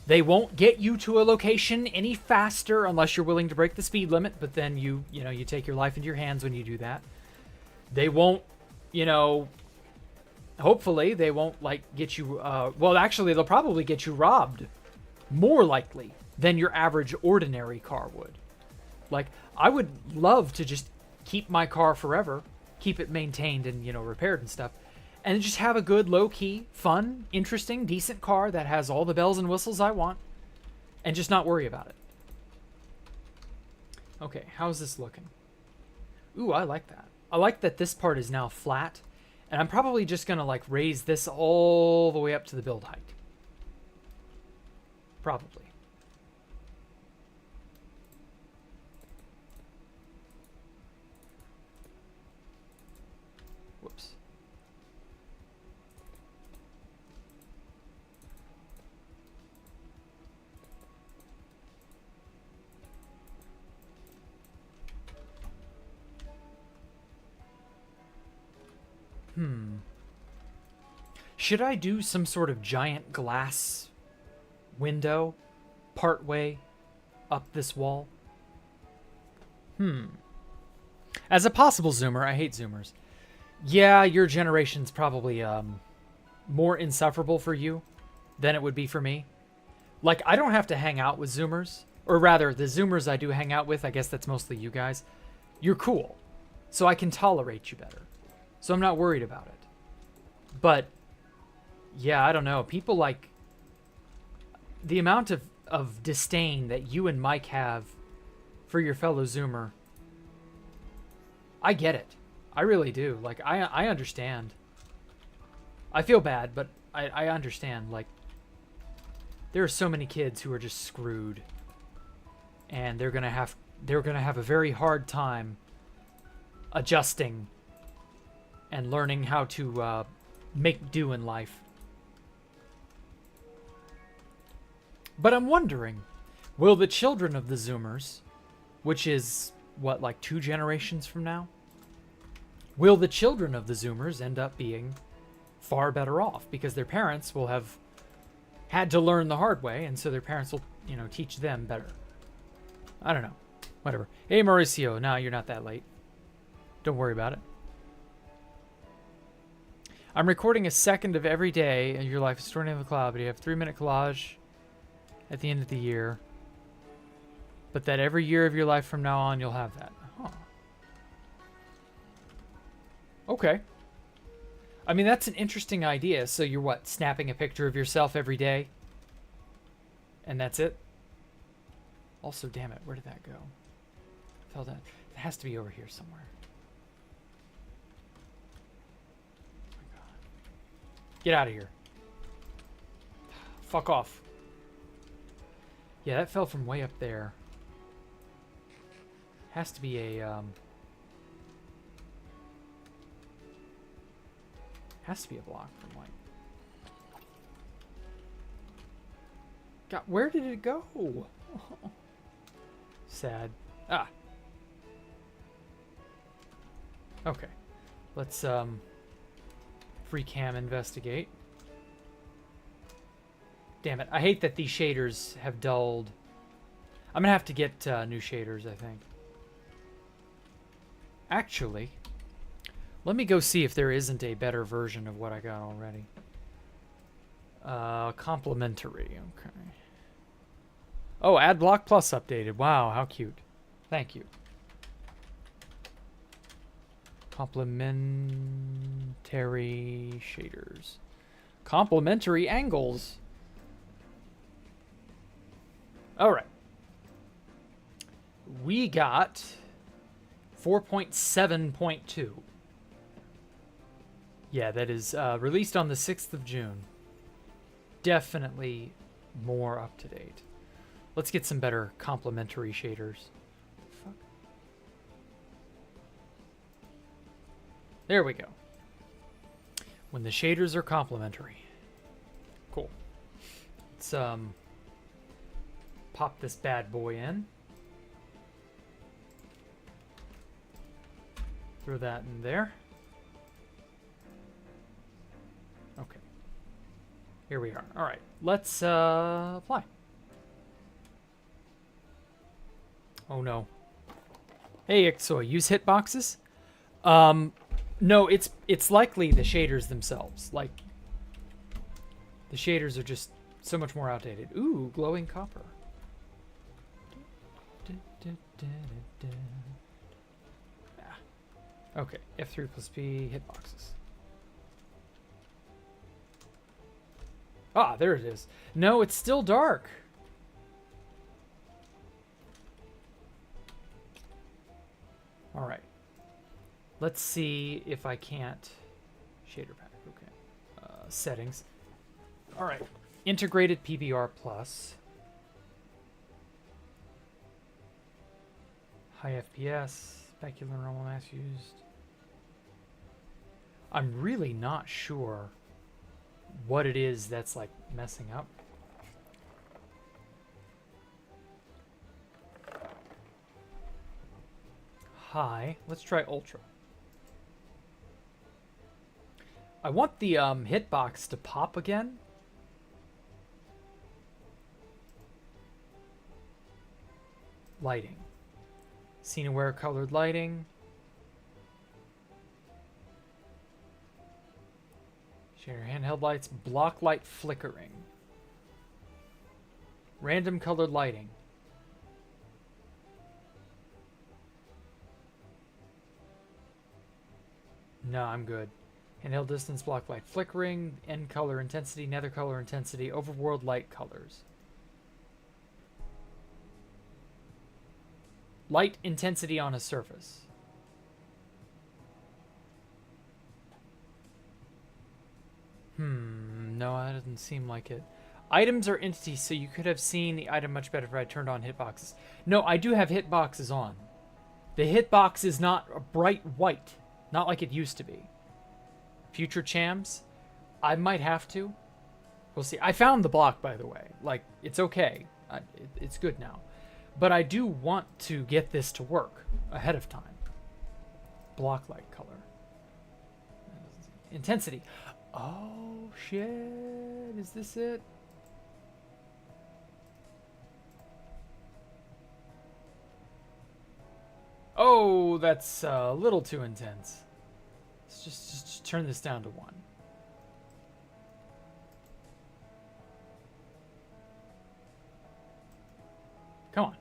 They won't get you to a location any faster unless you're willing to break the speed limit, but then you take your life into your hands when you do that. They won't, hopefully they won't like get you. Well, actually, they'll probably get you robbed, more likely than your average ordinary car would. Like, I would love to just keep my car forever, keep it maintained and, you know, repaired and stuff, and just have a good, low-key, fun, interesting, decent car that has all the bells and whistles I want, and just not worry about it. Okay, how's this looking? Ooh, I like that. I like that this part is now flat, and I'm probably just going to, like, raise this all the way up to the build height. Probably. Whoops. Should I do some sort of giant glass window partway up this wall? As a possible zoomer, I hate zoomers. Yeah, your generation's probably more insufferable for you than it would be for me. Like, I don't have to hang out with zoomers. Or rather, the zoomers I do hang out with, I guess that's mostly you guys. You're cool. So I can tolerate you better. So I'm not worried about it. But, yeah, I don't know. People like... The amount of disdain that you and Mike have for your fellow zoomer, I get it. I really do. Like, I understand. I feel bad, but I understand. Like, there are so many kids who are just screwed. And they're gonna have a very hard time adjusting and learning how to make do in life. But I'm wondering, will the children of the Zoomers, which is, what, like 2 generations from now? Will the children of the Zoomers end up being far better off? Because their parents will have had to learn the hard way, and so their parents will, you know, teach them better. I don't know. Whatever. Hey, Mauricio. No, you're not that late. Don't worry about it. I'm recording a second of every day of your life stored in the cloud, but you have 3-minute collage at the end of the year. But that every year of your life from now on, you'll have that. Huh. Okay. I mean, that's an interesting idea. So you're what? Snapping a picture of yourself every day? And that's it? Also, damn it, where did that go? Fell down. It has to be over here somewhere. Oh my God. Get out of here. Fuck off. Yeah, that fell from way up there. Has to be a, has to be a block from like... God, where did it go? Sad. Ah. Okay. Let's free cam investigate. Damn it. I hate that these shaders have dulled. I'm gonna have to get new shaders, I think. Actually, let me go see if there isn't a better version of what I got already. Complimentary. Okay. Oh, AdBlock Plus updated. Wow, how cute. Thank you. Complementary shaders. Complementary angles. All right. We got 4.7.2. Yeah, that is released on the 6th of June. Definitely more up to date. Let's get some better complementary shaders. Fuck. There we go. When the shaders are complementary. Cool. Let's pop this bad boy in. Throw that in there. Okay. Here we are. All right. Let's apply. Oh no. Hey, Ixoi, use hitboxes? No, it's likely the shaders themselves. Like, the shaders are just so much more outdated. Ooh, glowing copper. Okay, F3 plus P, hitboxes. Ah, there it is. No, it's still dark. All right. Let's see if I can't... Shader pack, okay. Settings. All right. Integrated PBR plus. High FPS. Specular normal mass used. I'm really not sure what it is that's like messing up. High. Let's try ultra. I want the hitbox to pop again. Lighting. Scene aware colored lighting. Shader handheld lights. Block light flickering. Random colored lighting. No, I'm good. Handheld distance, block light flickering, end color intensity, nether color intensity, overworld light colors. Light intensity on a surface. No, that doesn't seem like it. Items are entities, so you could have seen the item much better if I turned on hitboxes. No, I do have hitboxes on. The hitbox is not a bright white, not like it used to be. Future chams, I might have to. We'll see. I found the block, by the way. Like, it's okay. It's good now. But I do want to get this to work ahead of time. Block light color. Intensity. Oh, shit. Is this it? Oh, that's a little too intense. Let's just turn this down to 1. Come on.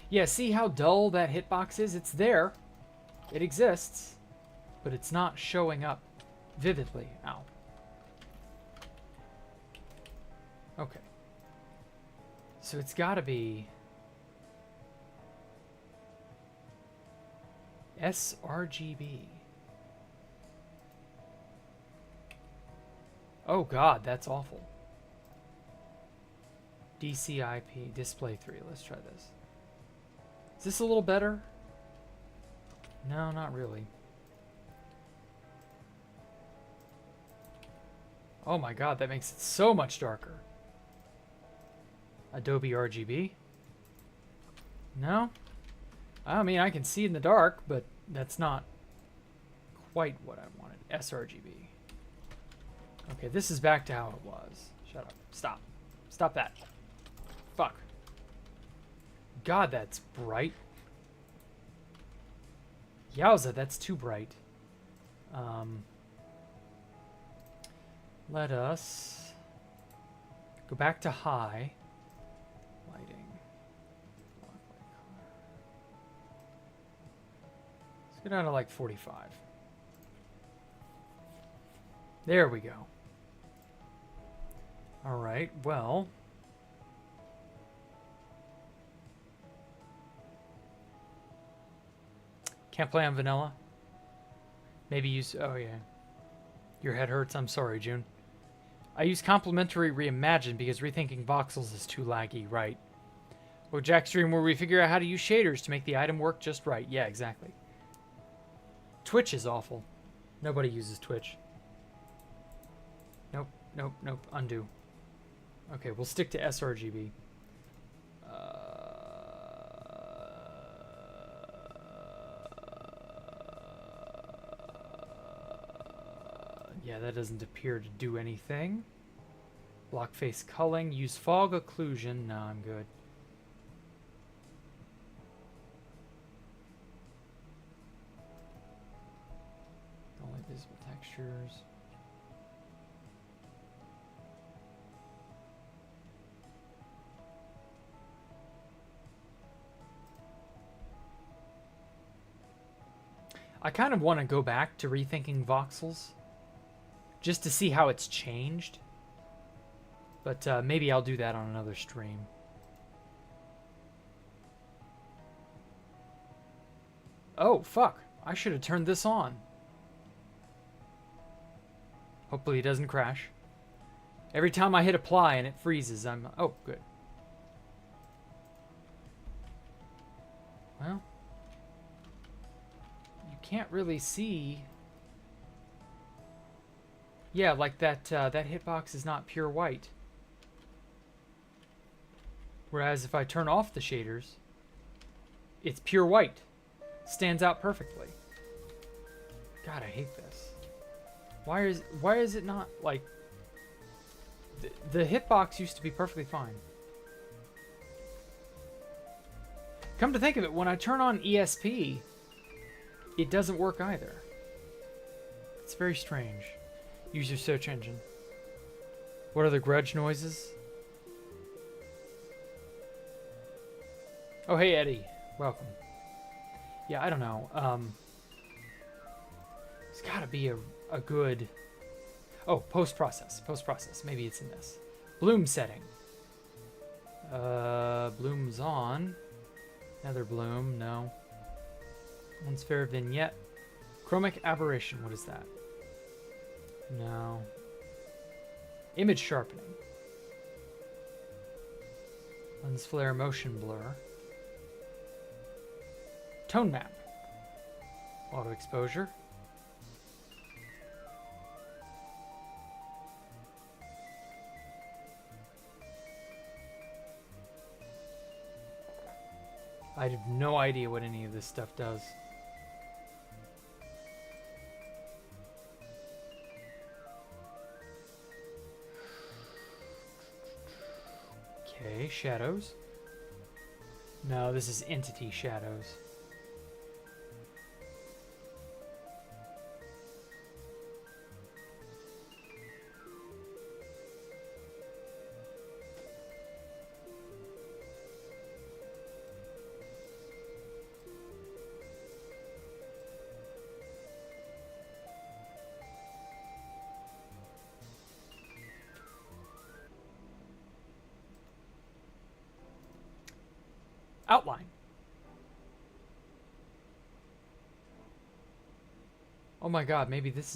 Yeah, see how dull that hitbox is? It's there. It exists. But it's not showing up vividly. Ow. Okay. So it's got to be... sRGB. Oh god, that's awful. DCIP, display 3. Let's try this. Is this a little better? No, not really. Oh my god, that makes it so much darker. Adobe RGB? No? I mean, I can see in the dark, but that's not quite what I wanted. sRGB. Okay, this is back to how it was. Shut up. Stop. Stop that. Fuck. God, that's bright. Yowza, that's too bright. Let us go back to high. Lighting. Let's go down to like 45. There we go. All right, well. Can't play on vanilla? Maybe use... Oh, yeah. Your head hurts. I'm sorry, June. I use complementary reimagine because rethinking voxels is too laggy, right? Or Jackstream, where we figure out how to use shaders to make the item work just right. Yeah, exactly. Twitch is awful. Nobody uses Twitch. Nope, nope, nope. Undo. Okay, we'll stick to sRGB. Yeah, that doesn't appear to do anything. Block face culling. Use fog occlusion. No, I'm good. features. I kind of want to go back to rethinking voxels just to see how it's changed. But maybe I'll do that on another stream. Oh, fuck. I should have turned this on. Hopefully it doesn't crash. Every time I hit apply and it freezes, I'm... Oh, good. Well... You can't really see... Yeah, like that hitbox is not pure white. Whereas if I turn off the shaders, it's pure white. Stands out perfectly. God, I hate this. Why is it not like the hitbox used to be perfectly fine. Come to think of it, when I turn on ESP, it doesn't work either. It's very strange. Use your search engine. What are the grudge noises? Oh, hey, Eddie. Welcome. Yeah, I don't know. There's got to be a good... Oh, post-process. Post-process. Maybe it's in this. Bloom setting. Bloom's on. Another bloom. No. One sphere vignette. Chromic aberration. What is that? No. Image sharpening. Lens flare motion blur. Tone map. Auto exposure. I have no idea what any of this stuff does. Okay, shadows. No, this is entity shadows. Outline. Oh my god, maybe this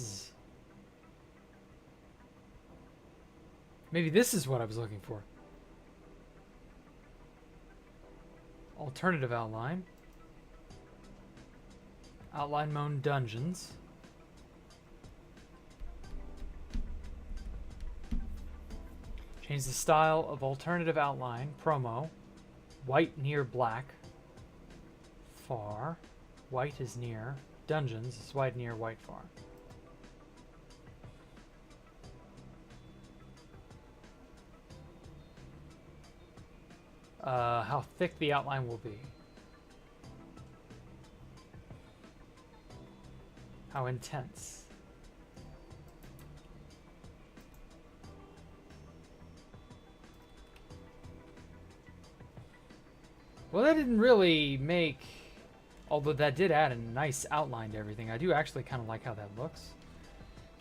is what I was looking for. Alternative outline. Outline mode dungeons. Change the style of alternative outline. Promo. White near black. Far. White is near. Dungeons is white near, white far. How thick the outline will be. How intense. Well, that didn't really make... Although that did add a nice outline to everything. I do actually kind of like how that looks.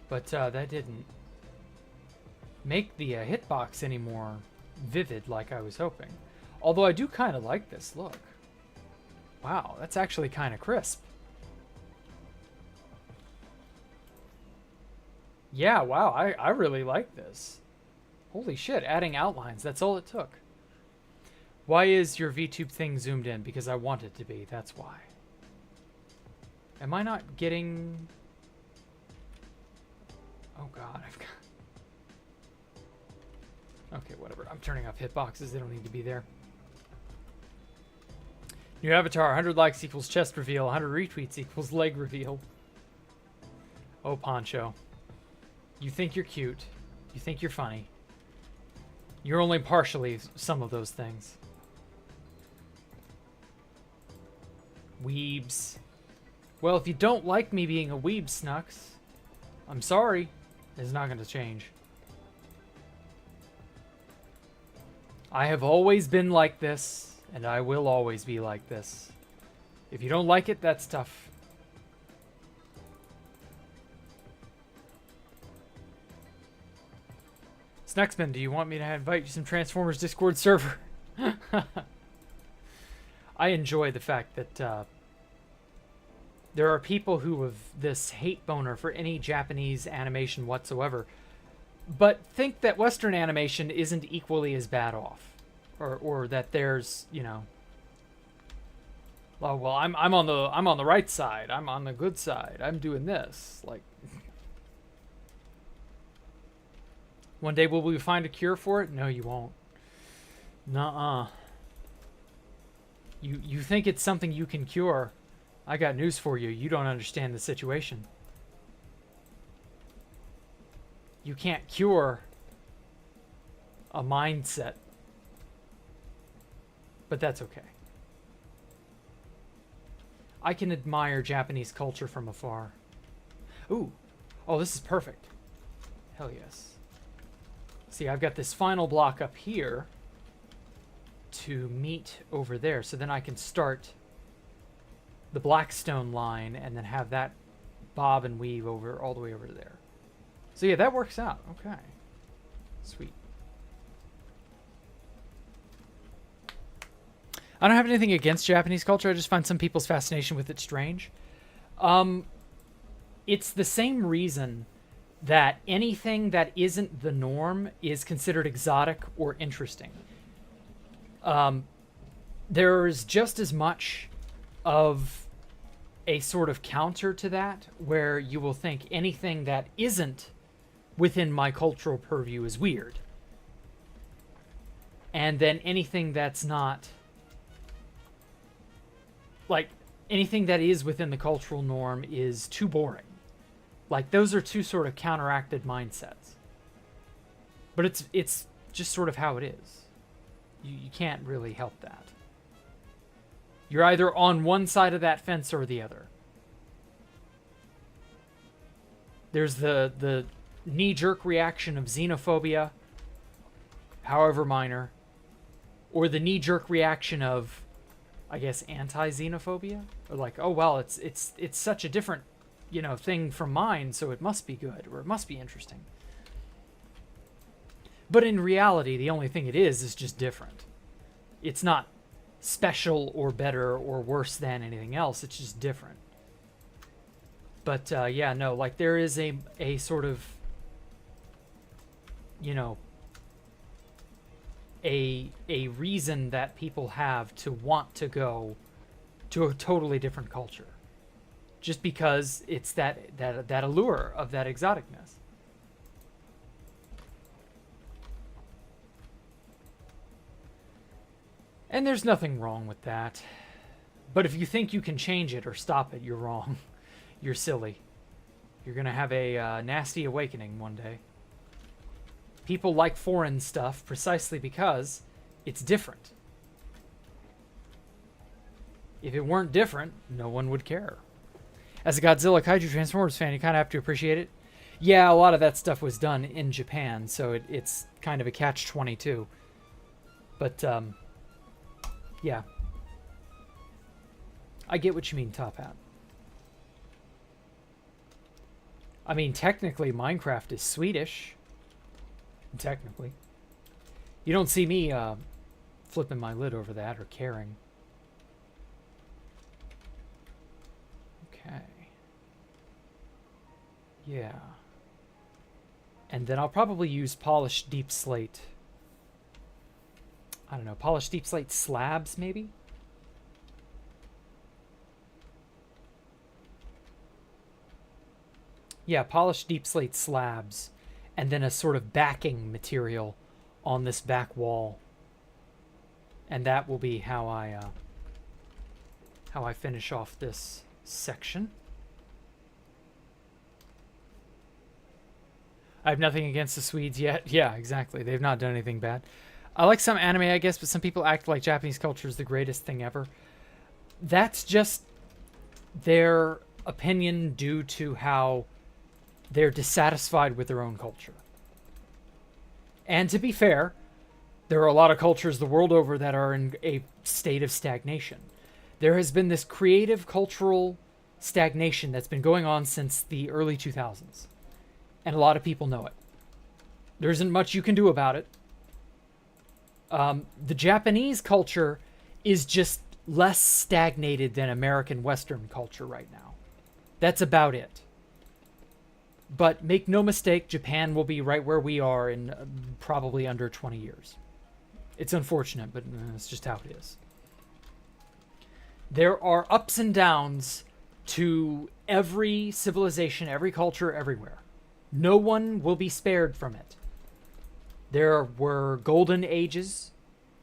But that didn't make the hitbox any more vivid like I was hoping. Although I do kind of like this look. Wow, that's actually kind of crisp. Yeah, wow, I really like this. Holy shit, adding outlines, that's all it took. Why is your VTube thing zoomed in? Because I want it to be, that's why. Am I not getting... Oh god, I've got... Okay, whatever. I'm turning off hitboxes, they don't need to be there. New avatar, 100 likes equals chest reveal, 100 retweets equals leg reveal. Oh, Poncho. You think you're cute. You think you're funny. You're only partially some of those things. Weebs. Well, if you don't like me being a weeb, Snux, I'm sorry. It's not going to change. I have always been like this, and I will always be like this. If you don't like it, that's tough. Snacksman, do you want me to invite you to some Transformers Discord server? I enjoy the fact that there are people who have this hate boner for any Japanese animation whatsoever, but think that Western animation isn't equally as bad off, or that there's, you know, oh well, I'm on the right side, I'm on the good side, I'm doing this. Like, one day will we find a cure for it? No, you won't. Nuh-uh. You think it's something you can cure? I got news for you. You don't understand the situation. You can't cure a mindset. But that's okay. I can admire Japanese culture from afar. Ooh. Oh, this is perfect. Hell yes. See, I've got this final block up here to meet over there. So then I can start the Blackstone line and then have that bob and weave over all the way over to there. So yeah, that works out. Okay. Sweet. I don't have anything against Japanese culture. I just find some people's fascination with it strange. It's the same reason that anything that isn't the norm is considered exotic or interesting. There's just as much of a sort of counter to that, where you will think anything that isn't within my cultural purview is weird. And then anything that's not, like, anything that is within the cultural norm is too boring. Like, those are two sort of counteracted mindsets. But it's just sort of how it is. You can't really help that. You're either on one side of that fence or the other. There's the knee-jerk reaction of xenophobia, however minor, or the knee-jerk reaction of, I guess, anti-xenophobia, or like, oh well, it's such a different, you know, thing from mine, so it must be good, or it must be interesting. But in reality, the only thing it is just different. It's not special or better or worse than anything else. It's just different. But yeah, no, like, there is a sort of, you know, a reason that people have to want to go to a totally different culture, just because it's that allure of that exoticness. And there's nothing wrong with that. But if you think you can change it or stop it, you're wrong. You're silly. You're going to have a nasty awakening one day. People like foreign stuff precisely because it's different. If it weren't different, no one would care. As a Godzilla Kaiju Transformers fan, you kind of have to appreciate it. Yeah, a lot of that stuff was done in Japan, so it's kind of a catch-22. But, yeah. I get what you mean, Top Hat. I mean, technically, Minecraft is Swedish. Technically. You don't see me flipping my lid over that or caring. Okay. Yeah. And then I'll probably use polished deep slate. I don't know, polished deep slate slabs, maybe? Yeah, polished deep slate slabs. And then a sort of backing material on this back wall. And that will be how I finish off this section. I have nothing against the Swedes yet. Yeah, exactly. They've not done anything bad. I like some anime, I guess, but some people act like Japanese culture is the greatest thing ever. That's just their opinion due to how they're dissatisfied with their own culture. And to be fair, there are a lot of cultures the world over that are in a state of stagnation. There has been this creative cultural stagnation that's been going on since the early 2000s. And a lot of people know it. There isn't much you can do about it. The Japanese culture is just less stagnated than American Western culture right now. That's about it. But make no mistake, Japan will be right where we are in probably under 20 years. It's unfortunate, but it's just how it is. There are ups and downs to every civilization, every culture, everywhere. No one will be spared from it. There were golden ages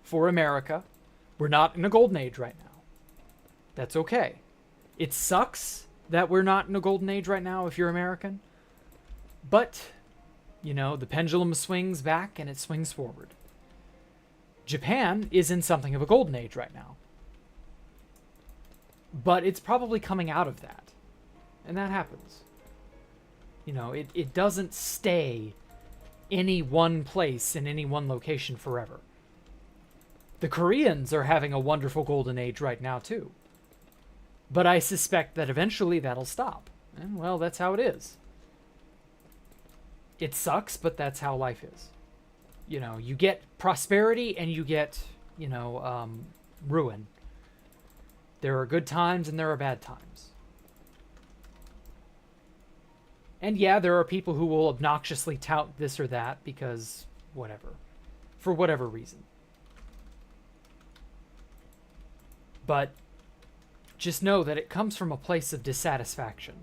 for America. We're not in a golden age right now. That's okay. It sucks that we're not in a golden age right now if you're American. But, you know, the pendulum swings back and it swings forward. Japan is in something of a golden age right now. But it's probably coming out of that. And that happens. You know, it doesn't stay any one place in any one location forever. The Koreans are having a wonderful golden age right now, too. But I suspect that eventually that'll stop. And, well, that's how it is. It sucks, but that's how life is. You know, you get prosperity and you get, you know, ruin. There are good times and there are bad times. And yeah, there are people who will obnoxiously tout this or that because whatever. For whatever reason. But just know that it comes from a place of dissatisfaction.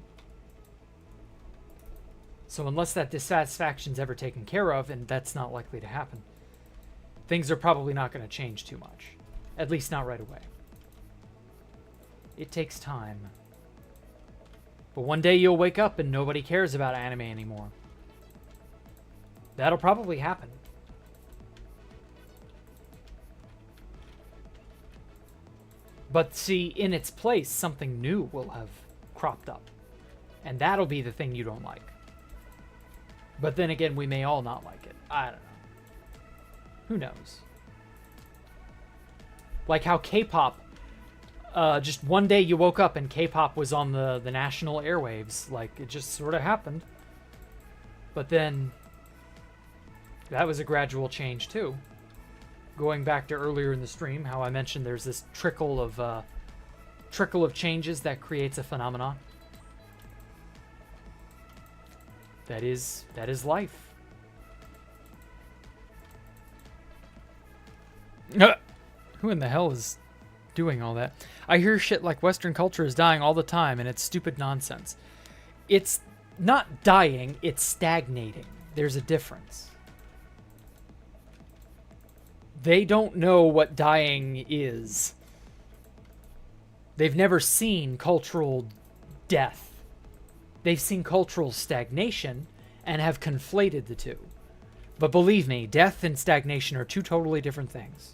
So unless that dissatisfaction's ever taken care of, and that's not likely to happen, things are probably not going to change too much. At least not right away. It takes time. But one day you'll wake up and nobody cares about anime anymore. That'll probably happen. But see, in its place, something new will have cropped up. And that'll be the thing you don't like. But then again, we may all not like it. I don't know. Who knows? Like how K-pop, just one day you woke up and K-pop was on the national airwaves. Like, it just sort of happened. But then, that was a gradual change too. Going back to earlier in the stream, how I mentioned there's this trickle of changes that creates a phenomenon. That is life. Who in the hell is doing all that? I hear shit like Western culture is dying all the time and it's stupid nonsense. It's not dying, it's stagnating. There's a difference. They don't know what dying is. They've never seen cultural death. They've seen cultural stagnation and have conflated the two. But believe me, death and stagnation are two totally different things.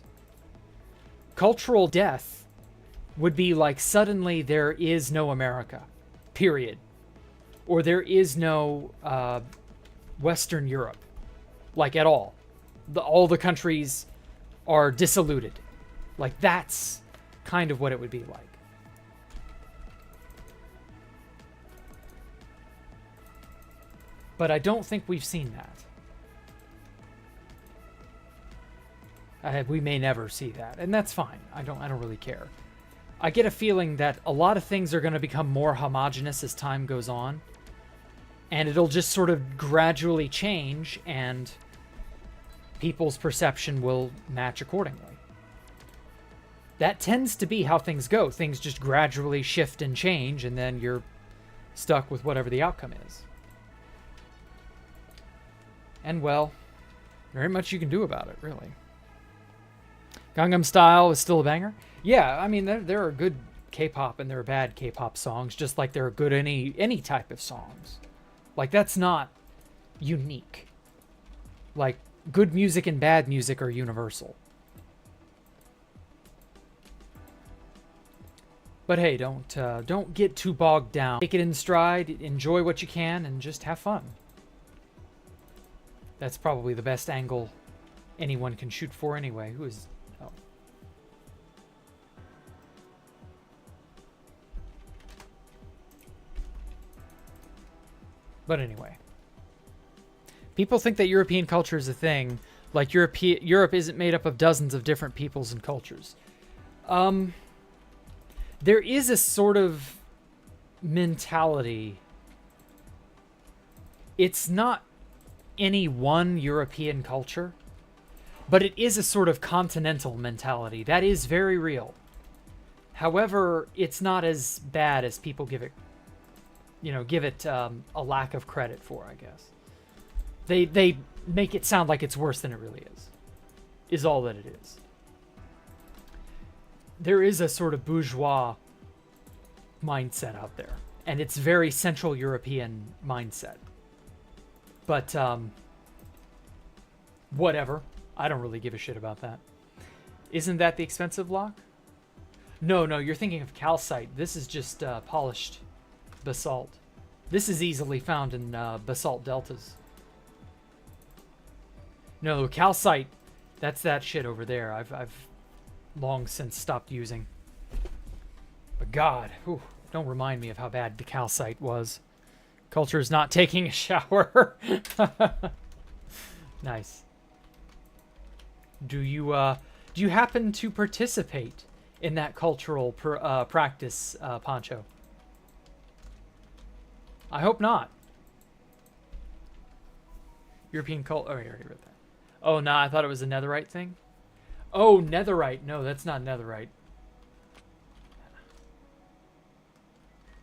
Cultural death would be like suddenly there is no America, period. Or there is no Western Europe, like at all. All the countries are dissoluted. Like that's kind of what it would be like. But I don't think we've seen that. We may never see that, and that's fine. I don't really care. I get a feeling that a lot of things are going to become more homogenous as time goes on, and it'll just sort of gradually change, and people's perception will match accordingly. That tends to be how things go. Things just gradually shift and change, and then you're stuck with whatever the outcome is. And, well, very much you can do about it, really. Gangnam Style is still a banger. Yeah, I mean, there are good K-pop and there are bad K-pop songs, just like there are good any type of songs. Like, that's not unique. Like, good music and bad music are universal. But hey, don't get too bogged down. Take it in stride, enjoy what you can, and just have fun. That's probably the best angle anyone can shoot for anyway. Who is... Oh. But anyway. People think that European culture is a thing. Like Europe isn't made up of dozens of different peoples and cultures. There is a sort of mentality. It's not any one European culture, but it is a sort of continental mentality. That is very real. However, it's not as bad as people give it, a lack of credit for, I guess. They make it sound like it's worse than it really is all that it is. There is a sort of bourgeois mindset out there, and it's very Central European mindset. But, whatever. I don't really give a shit about that. Isn't that the expensive lock? No, you're thinking of calcite. This is just polished basalt. This is easily found in basalt deltas. No, calcite, that's that shit over there. I've long since stopped using. But God, whew, don't remind me of how bad the calcite was. Culture is not taking a shower. Nice. Do you happen to participate in that cultural practice, Poncho? I hope not. European cult. Oh, I already read that. Oh, nah, I thought it was a netherite thing. Oh, netherite. No, that's not netherite.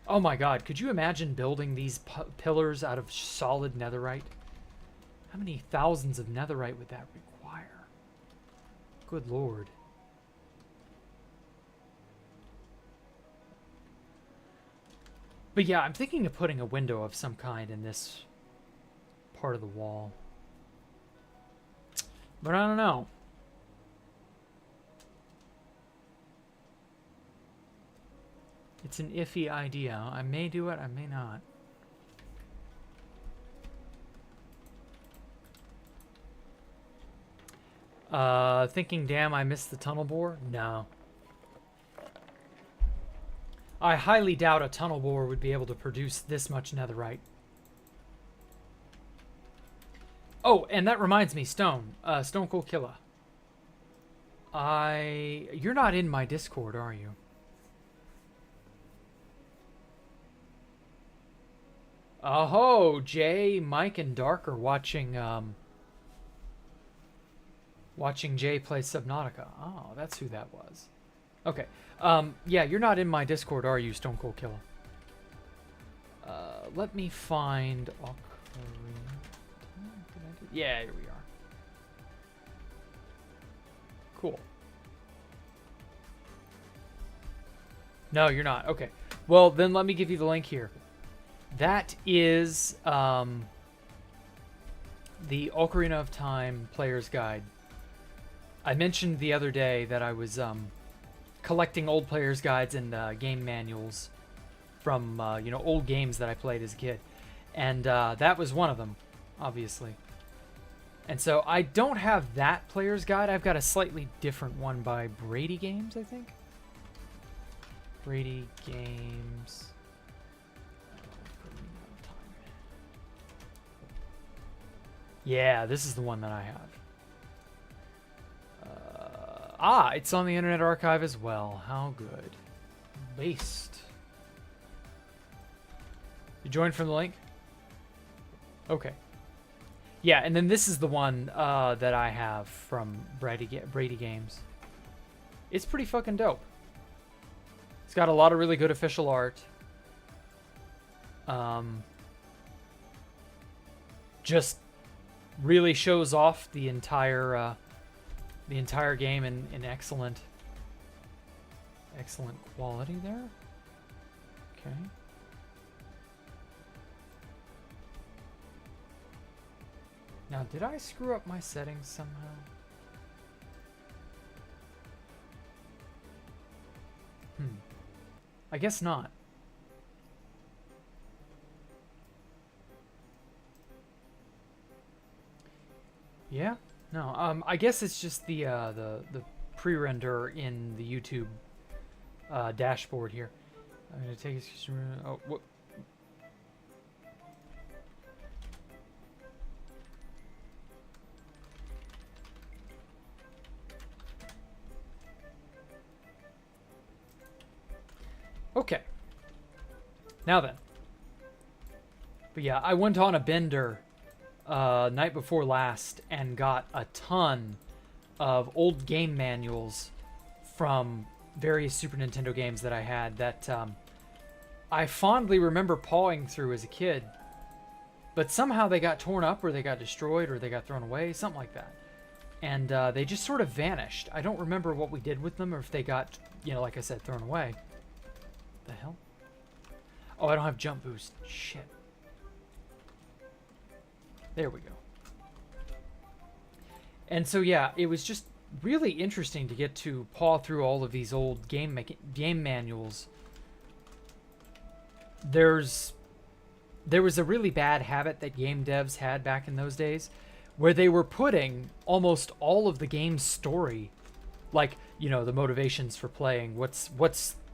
Oh my God, could you imagine building these pillars out of solid netherite? How many thousands of netherite would that require? Good Lord. But yeah, I'm thinking of putting a window of some kind in this part of the wall. But I don't know. It's an iffy idea. I may do it, I may not. Thinking, damn, I missed the tunnel bore? No. I highly doubt a tunnel bore would be able to produce this much netherite. Oh, and that reminds me, Stone. Stone Cold Killer. You're not in my Discord, are you? Oh, Jay, Mike, and Dark are watching Jay play Subnautica. Oh, that's who that was. Okay. Yeah, you're not in my Discord, are you, Stone Cold Killer? Let me find... Yeah, here we are. Cool. No, you're not. Okay. Well, then let me give you the link here. That is the Ocarina of Time Player's Guide. I mentioned the other day that I was collecting old player's guides and game manuals from old games that I played as a kid, and that was one of them, obviously. And so I don't have that player's guide. I've got a slightly different one by Brady Games, I think. Brady Games. Yeah, this is the one that I have. It's on the Internet Archive as well. How good. Based. You joined from the link? Okay. Yeah, and then this is the one that I have from Brady Games. It's pretty fucking dope. It's got a lot of really good official art. Just really shows off the entire game in excellent quality there. Okay. Now, did I screw up my settings somehow? I guess not. Yeah? No, I guess it's just the pre-render in the YouTube dashboard here. I'm gonna take a... Oh, what? Okay. Now then. But yeah, I went on a bender night before last and got a ton of old game manuals from various Super Nintendo games that I had that I fondly remember pawing through as a kid. But somehow they got torn up or they got destroyed or they got thrown away, something like that. And they just sort of vanished. I don't remember what we did with them or if they got, you know, like I said, thrown away. The hell? Oh, I don't have jump boost. Shit. There we go. And so yeah, it was just really interesting to get to paw through all of these old game manuals. There was a really bad habit that game devs had back in those days where they were putting almost all of the game's story, like, you know, the motivations for playing, what's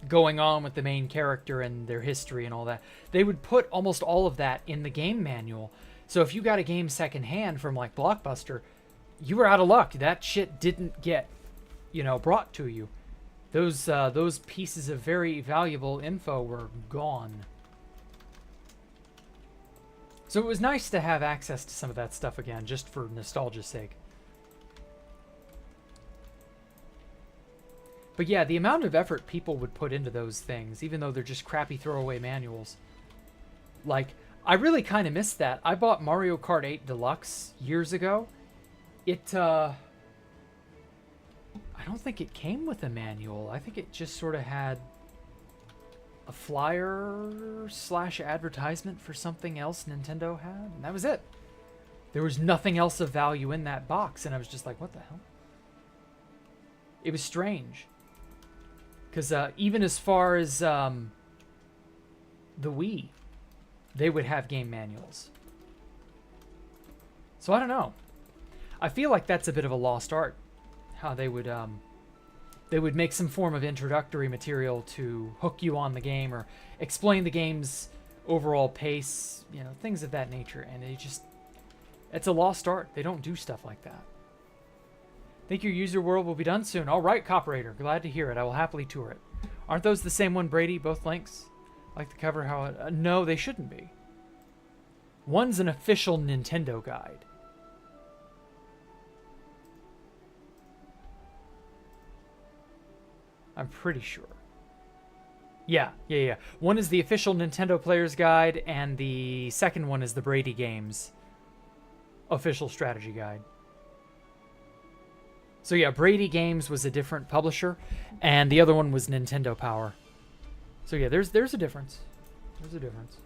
going on with the main character and their history and all that. They would put almost all of that in the game manual. So if you got a game secondhand from like Blockbuster, you were out of luck. That shit didn't get, you know, brought to you. Those pieces of very valuable info were gone. So it was nice to have access to some of that stuff again, just for nostalgia's sake. But yeah, the amount of effort people would put into those things, even though they're just crappy throwaway manuals. Like, I really kind of missed that. I bought Mario Kart 8 Deluxe years ago. I don't think it came with a manual. I think it just sort of had a flyer / advertisement for something else Nintendo had, and that was it. There was nothing else of value in that box, and I was just like, what the hell? It was strange. Because even as far as the Wii, they would have game manuals. So I don't know. I feel like that's a bit of a lost art. How they would make some form of introductory material to hook you on the game or explain the game's overall pace, you know, things of that nature. And it's a lost art. They don't do stuff like that. Think your user world will be done soon. All right, Copperator. Glad to hear it. I will happily tour it. Aren't those the same one, Brady? Both links? Like the cover how it... no, they shouldn't be. One's an official Nintendo guide. I'm pretty sure. Yeah. One is the official Nintendo Player's Guide, and the second one is the Brady Games official strategy guide. So yeah, Brady Games was a different publisher, and the other one was Nintendo Power. So yeah, there's a difference. There's a difference.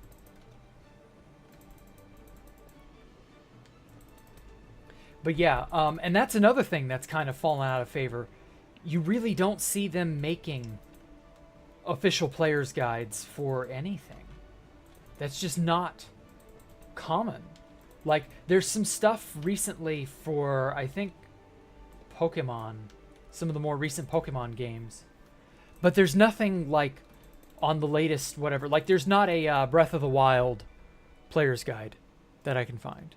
But yeah, and that's another thing that's kind of fallen out of favor. You really don't see them making official player's guides for anything. That's just not common. Like, there's some stuff recently for, I think, Pokemon, some of the more recent Pokemon games. But there's nothing, like, on the latest whatever. Like, there's not a Breath of the Wild player's guide that I can find.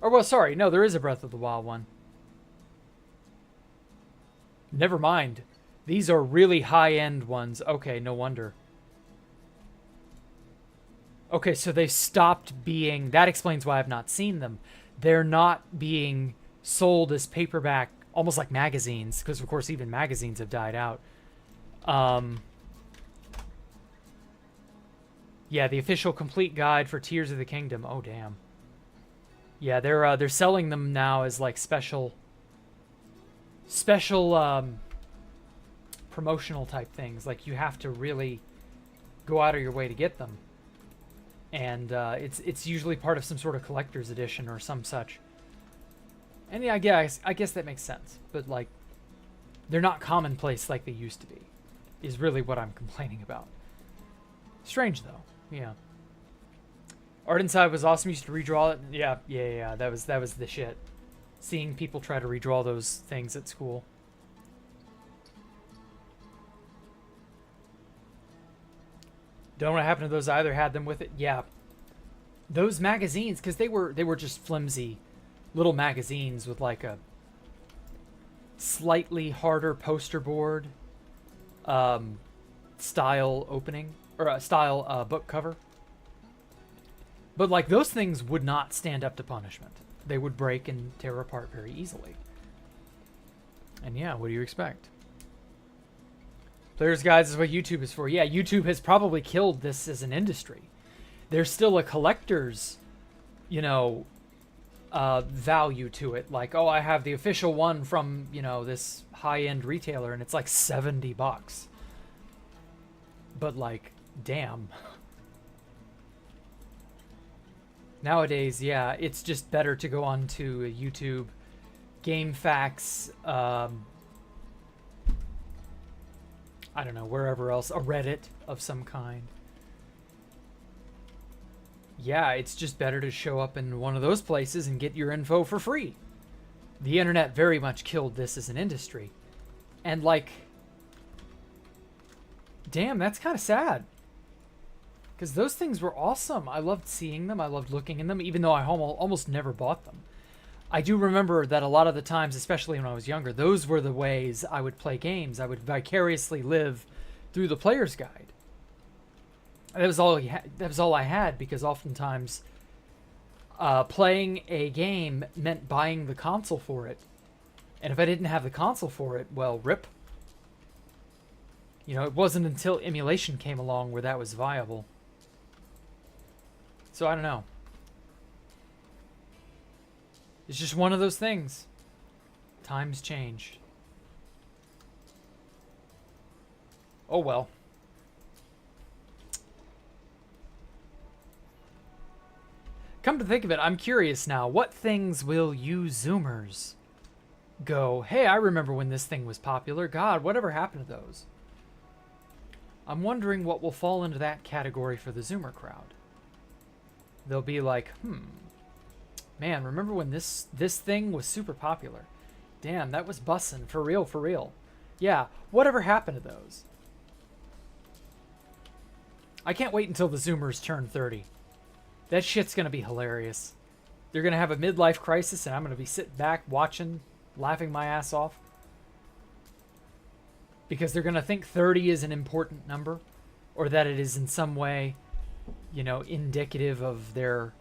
Or, well, sorry, no, there is a Breath of the Wild one. Never mind. These are really high-end ones. Okay, no wonder. Okay, so they stopped being... That explains why I've not seen them. They're not being sold as paperback, almost like magazines, because, of course, even magazines have died out. Yeah, the official complete guide for Tears of the Kingdom. Oh, damn. Yeah, they're selling them now as, like, special promotional type things. Like, you have to really go out of your way to get them. And it's usually part of some sort of collector's edition or some such. And yeah, I guess that makes sense. But like, they're not commonplace like they used to be, is really what I'm complaining about. Strange though, yeah. Art Inside was awesome. Used to redraw it. Yeah. That was the shit. Seeing people try to redraw those things at school. Don't know what happened to those either. Had them with it. Yeah. Those magazines, because they were just flimsy little magazines with like a slightly harder poster board style opening, or a style book cover. But like, those things would not stand up to punishment. They would break and tear apart very easily. And yeah, what do you expect? Player's Guides is what YouTube is for. Yeah, YouTube has probably killed this as an industry. There's still a collector's, value to it. Like, oh, I have the official one from, this high-end retailer, and it's like $70. But like, damn. Nowadays, yeah, it's just better to go on to YouTube, Game Facts, I don't know, wherever else, a Reddit of some kind. Yeah, it's just better to show up in one of those places and get your info for free. The internet very much killed this as an industry. And like, damn, that's kind of sad. Because those things were awesome. I loved seeing them. I loved looking in them, even though I almost never bought them. I do remember that a lot of the times, especially when I was younger, those were the ways I would play games. I would vicariously live through the player's guide. That was all I had, because oftentimes playing a game meant buying the console for it. And if I didn't have the console for it, well, rip. It wasn't until emulation came along where that was viable. So I don't know. It's just one of those things. Times change. Oh well. Come to think of it, I'm curious now. What things will you Zoomers go, hey, I remember when this thing was popular. God, whatever happened to those? I'm wondering what will fall into that category for the Zoomer crowd. They'll be like, man, remember when this thing was super popular? Damn, that was bussin', for real, for real. Yeah, whatever happened to those? I can't wait until the Zoomers turn 30. That shit's gonna be hilarious. They're gonna have a midlife crisis, and I'm gonna be sitting back watching, laughing my ass off. Because they're gonna think 30 is an important number, or that it is in some way, indicative of their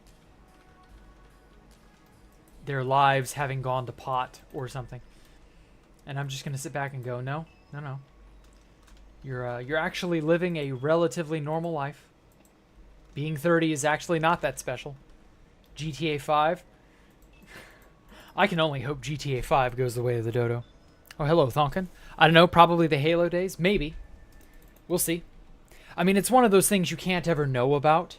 lives having gone to pot or something. And I'm just gonna sit back and go, no. You're actually living a relatively normal life. Being 30 is actually not that special. GTA 5. I can only hope GTA 5 goes the way of the dodo. Oh, hello, Thonkin. I don't know, probably the Halo days. Maybe. We'll see. I mean, it's one of those things you can't ever know about.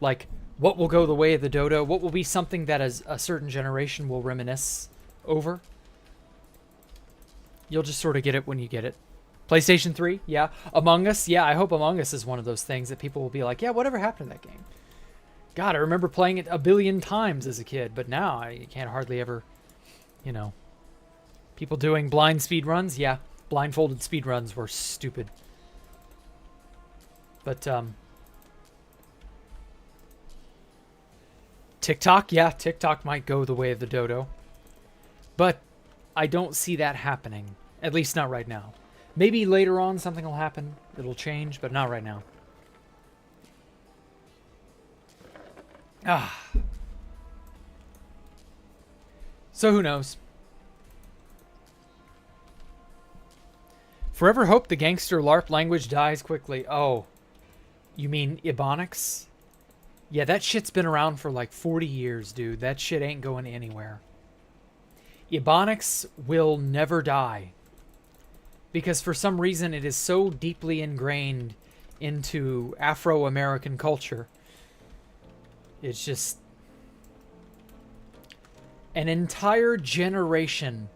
Like, what will go the way of the dodo? What will be something that a certain generation will reminisce over? You'll just sort of get it when you get it. PlayStation 3, yeah. Among Us, yeah, I hope Among Us is one of those things that people will be like, yeah, whatever happened to that game? God, I remember playing it a billion times as a kid, but now I can't hardly ever, People doing blind speedruns, yeah. Blindfolded speedruns were stupid. But, TikTok, yeah, TikTok might go the way of the dodo. But I don't see that happening. At least not right now. Maybe later on something will happen. It'll change, but not right now. So who knows? Forever hope the gangster LARP language dies quickly. Oh, you mean Ebonics? Yeah, that shit's been around for like 40 years, dude. That shit ain't going anywhere. Ebonics will never die. Because for some reason it is so deeply ingrained into Afro-American culture. It's just... An entire generation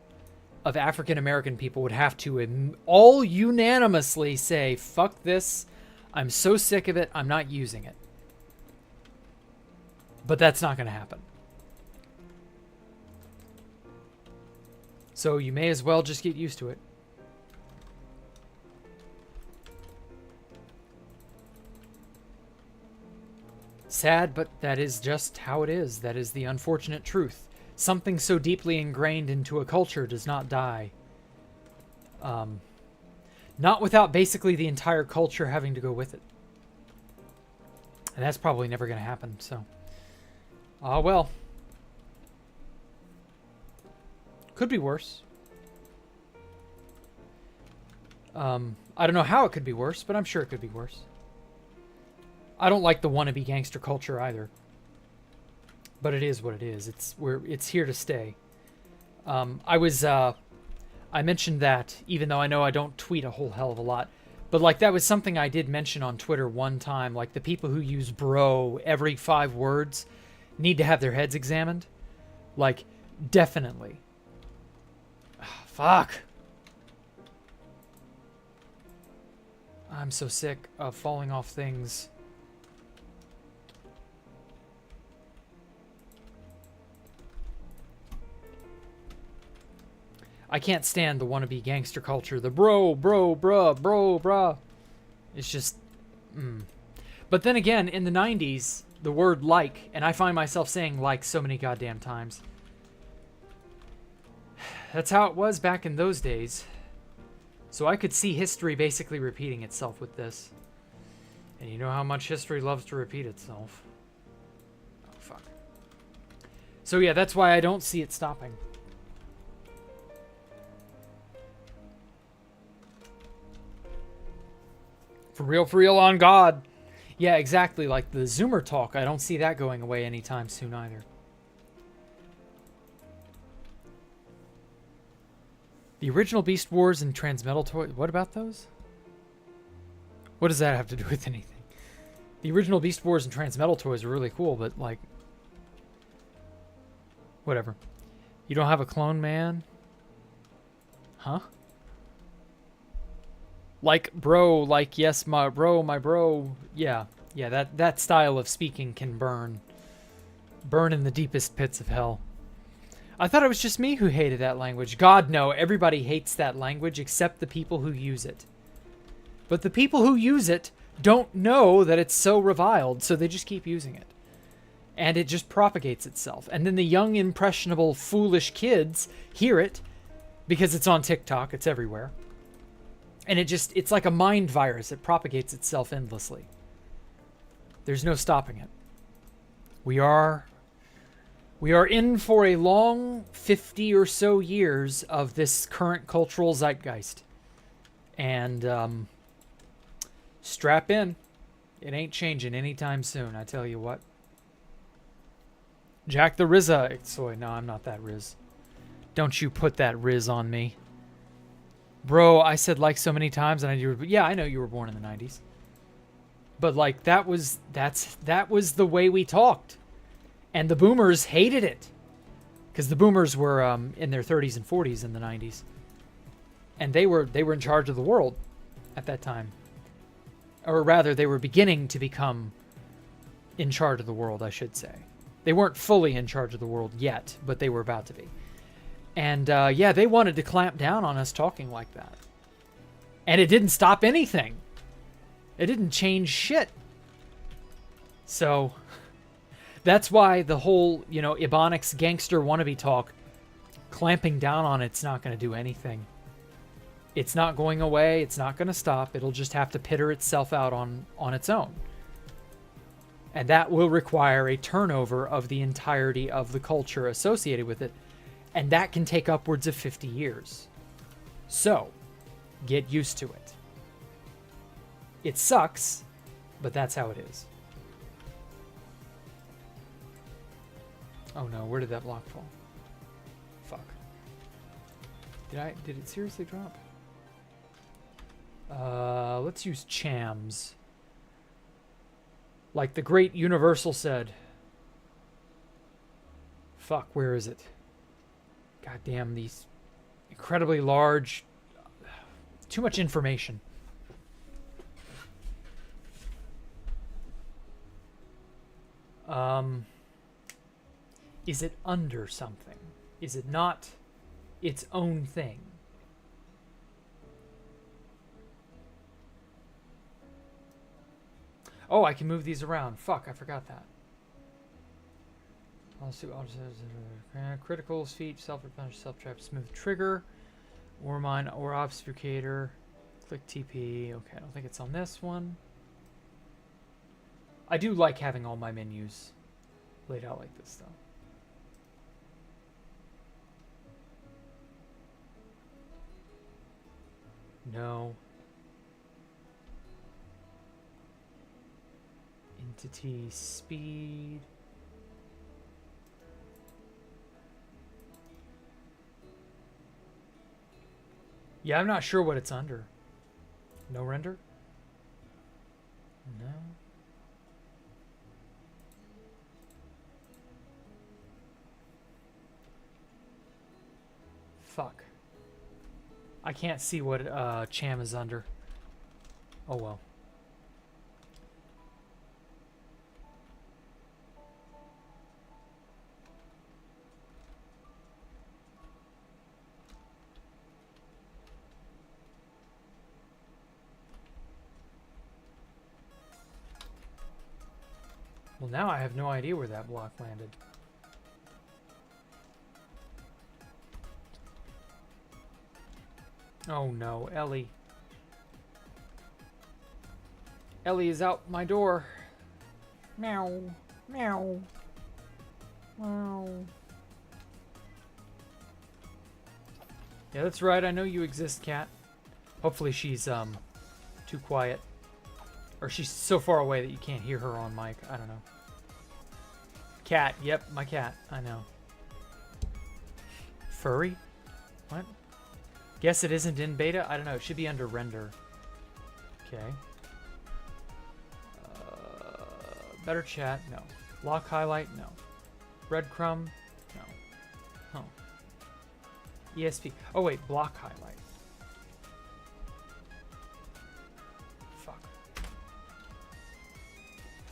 of African American people would have to all unanimously say, fuck this, I'm so sick of it, I'm not using it. But that's not going to happen. So you may as well just get used to it. Sad, but that is just how it is. That is the unfortunate truth. Something so deeply ingrained into a culture does not die. Not without basically the entire culture having to go with it. And that's probably never going to happen, so. Well. Could be worse. I don't know how it could be worse, but I'm sure it could be worse. I don't like the wannabe gangster culture either. But it is what it is. It's here to stay. I mentioned that, even though I know I don't tweet a whole hell of a lot, but like that was something I did mention on Twitter one time. Like the people who use bro every 5 words need to have their heads examined. Like, definitely. Fuck. I'm so sick of falling off things. I can't stand the wannabe gangster culture. The bro, bruh. It's just... But then again, in the 90s, the word like, and I find myself saying like so many goddamn times. That's how it was back in those days. So I could see history basically repeating itself with this. And you know how much history loves to repeat itself. Oh, fuck. So yeah, that's why I don't see it stopping. For real on God. Yeah, exactly. Like the Zoomer talk, I don't see that going away anytime soon either. The original Beast Wars and Transmetal toys. What about those? What does that have to do with anything? The original Beast Wars and Transmetal toys are really cool, but like... Whatever. You don't have a clone man? Huh? Like, bro, like, yes, my bro. Yeah, that style of speaking can burn. Burn in the deepest pits of hell. I thought it was just me who hated that language. God, no, everybody hates that language except the people who use it. But the people who use it don't know that it's so reviled, so they just keep using it. And it just propagates itself. And then the young, impressionable, foolish kids hear it because it's on TikTok, it's everywhere. And it's like a mind virus. It propagates itself endlessly. There's no stopping it. We are in for a long 50 or so years of this current cultural zeitgeist. And strap in. It ain't changing anytime soon, I tell you what. Jack the Rizza. No, I'm not that Riz. Don't you put that Riz on me. Bro, I said like so many times, and yeah, I know you were born in the 90s. But like that was the way we talked. And the boomers hated it. Because the boomers were in their 30s and 40s in the 90s. And they were in charge of the world at that time. Or rather, they were beginning to become in charge of the world, I should say. They weren't fully in charge of the world yet, but they were about to be. And yeah, they wanted to clamp down on us talking like that. And it didn't stop anything. It didn't change shit. So that's why the whole, Ebonics gangster wannabe talk, clamping down on it's not going to do anything. It's not going away. It's not going to stop. It'll just have to pitter itself out on its own. And that will require a turnover of the entirety of the culture associated with it. And that can take upwards of 50 years. So, get used to it. It sucks, but that's how it is. Oh no, where did that block fall? Fuck. Did it seriously drop? Let's use Chams. Like the great Universal said. Fuck, where is it? God damn, these incredibly large... Too much information. Is it under something? Is it not its own thing? Oh, I can move these around. Fuck, I forgot that. Critical, speech, self-replenish, self-trap, smooth trigger, ore mine, ore obfuscator, click TP. Okay, I don't think it's on this one. I do like having all my menus laid out like this, though. No. Entity speed. Yeah, I'm not sure what it's under. No render? No. Fuck. I can't see what Cham is under. Oh well. Well, now I have no idea where that block landed. Oh no, Ellie. Ellie is out my door. Meow. Meow. Meow. Yeah, that's right. I know you exist, cat. Hopefully she's too quiet. Or she's so far away that you can't hear her on mic. I don't know. Cat. Yep, my cat. I know. Furry? What? Guess it isn't in beta? I don't know. It should be under render. Okay. Better chat? No. Lock highlight? No. Breadcrumb? No. Huh. ESP. Oh wait, block highlight. Fuck.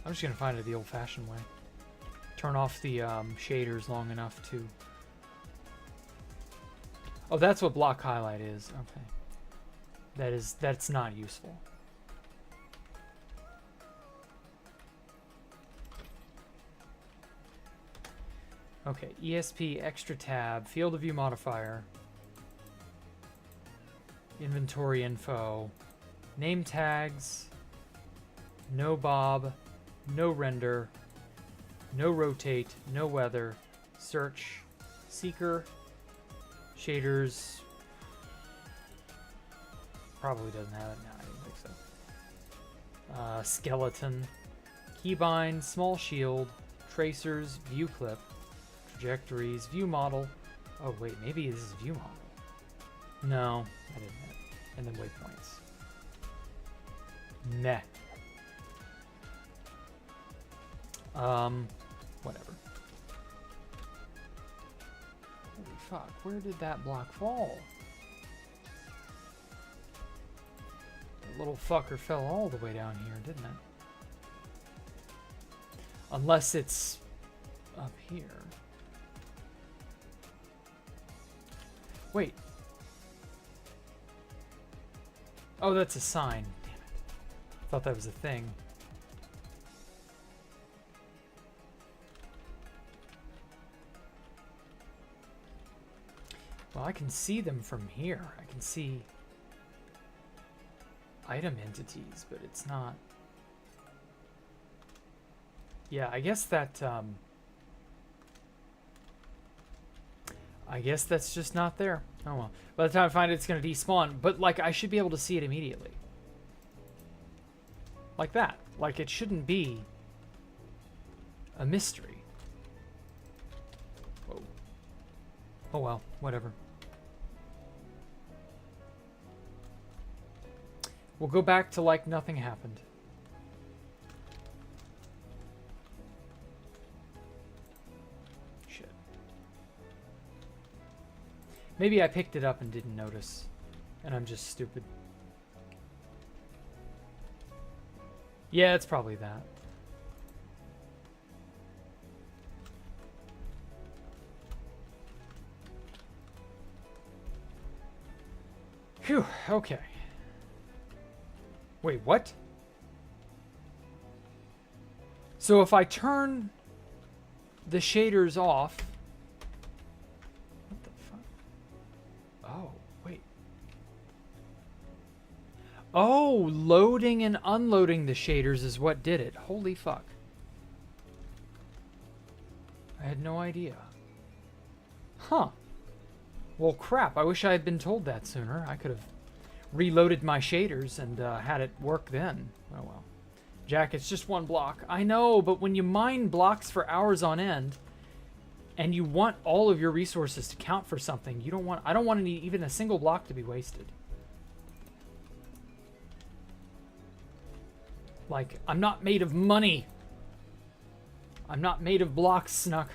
I'm just gonna find it the old-fashioned way. Turn off the shaders long enough to... Oh, that's what block highlight is. Okay. That's not useful. Okay, ESP extra tab, field of view modifier, inventory info, name tags, no bob, no render, no rotate, no weather, search, seeker, shaders. Probably doesn't have it. No, I didn't think so. Skeleton, keybind, small shield, tracers, view clip, trajectories, view model. Oh wait, maybe this is view model. No, I didn't have it. And then waypoints. Meh. Whatever. Holy fuck, where did that block fall? That little fucker fell all the way down here, didn't it? Unless it's up here. Wait. Oh, that's a sign. Damn it. Thought that was a thing. Well, I can see them from here. I can see item entities, but it's not... Yeah, I guess that, I guess that's just not there. Oh well. By the time I find it, it's going to despawn. But, like, I should be able to see it immediately. Like that. Like, it shouldn't be a mystery. Whoa. Oh well, whatever. We'll go back to like nothing happened. Maybe I picked it up and didn't notice, and I'm just stupid. Yeah, it's probably that. Phew, okay. Wait, what? So if I turn the shaders off... What the fuck? Oh, wait. Oh, loading and unloading the shaders is what did it. Holy fuck. I had no idea. Huh. Well, crap. I wish I had been told that sooner. I could have reloaded my shaders and had it work then. Oh, well. Jack, it's just one block. I know, but when you mine blocks for hours on end, and you want all of your resources to count for something, you don't want... I don't want even a single block to be wasted. Like, I'm not made of money. I'm not made of blocks, Snuck.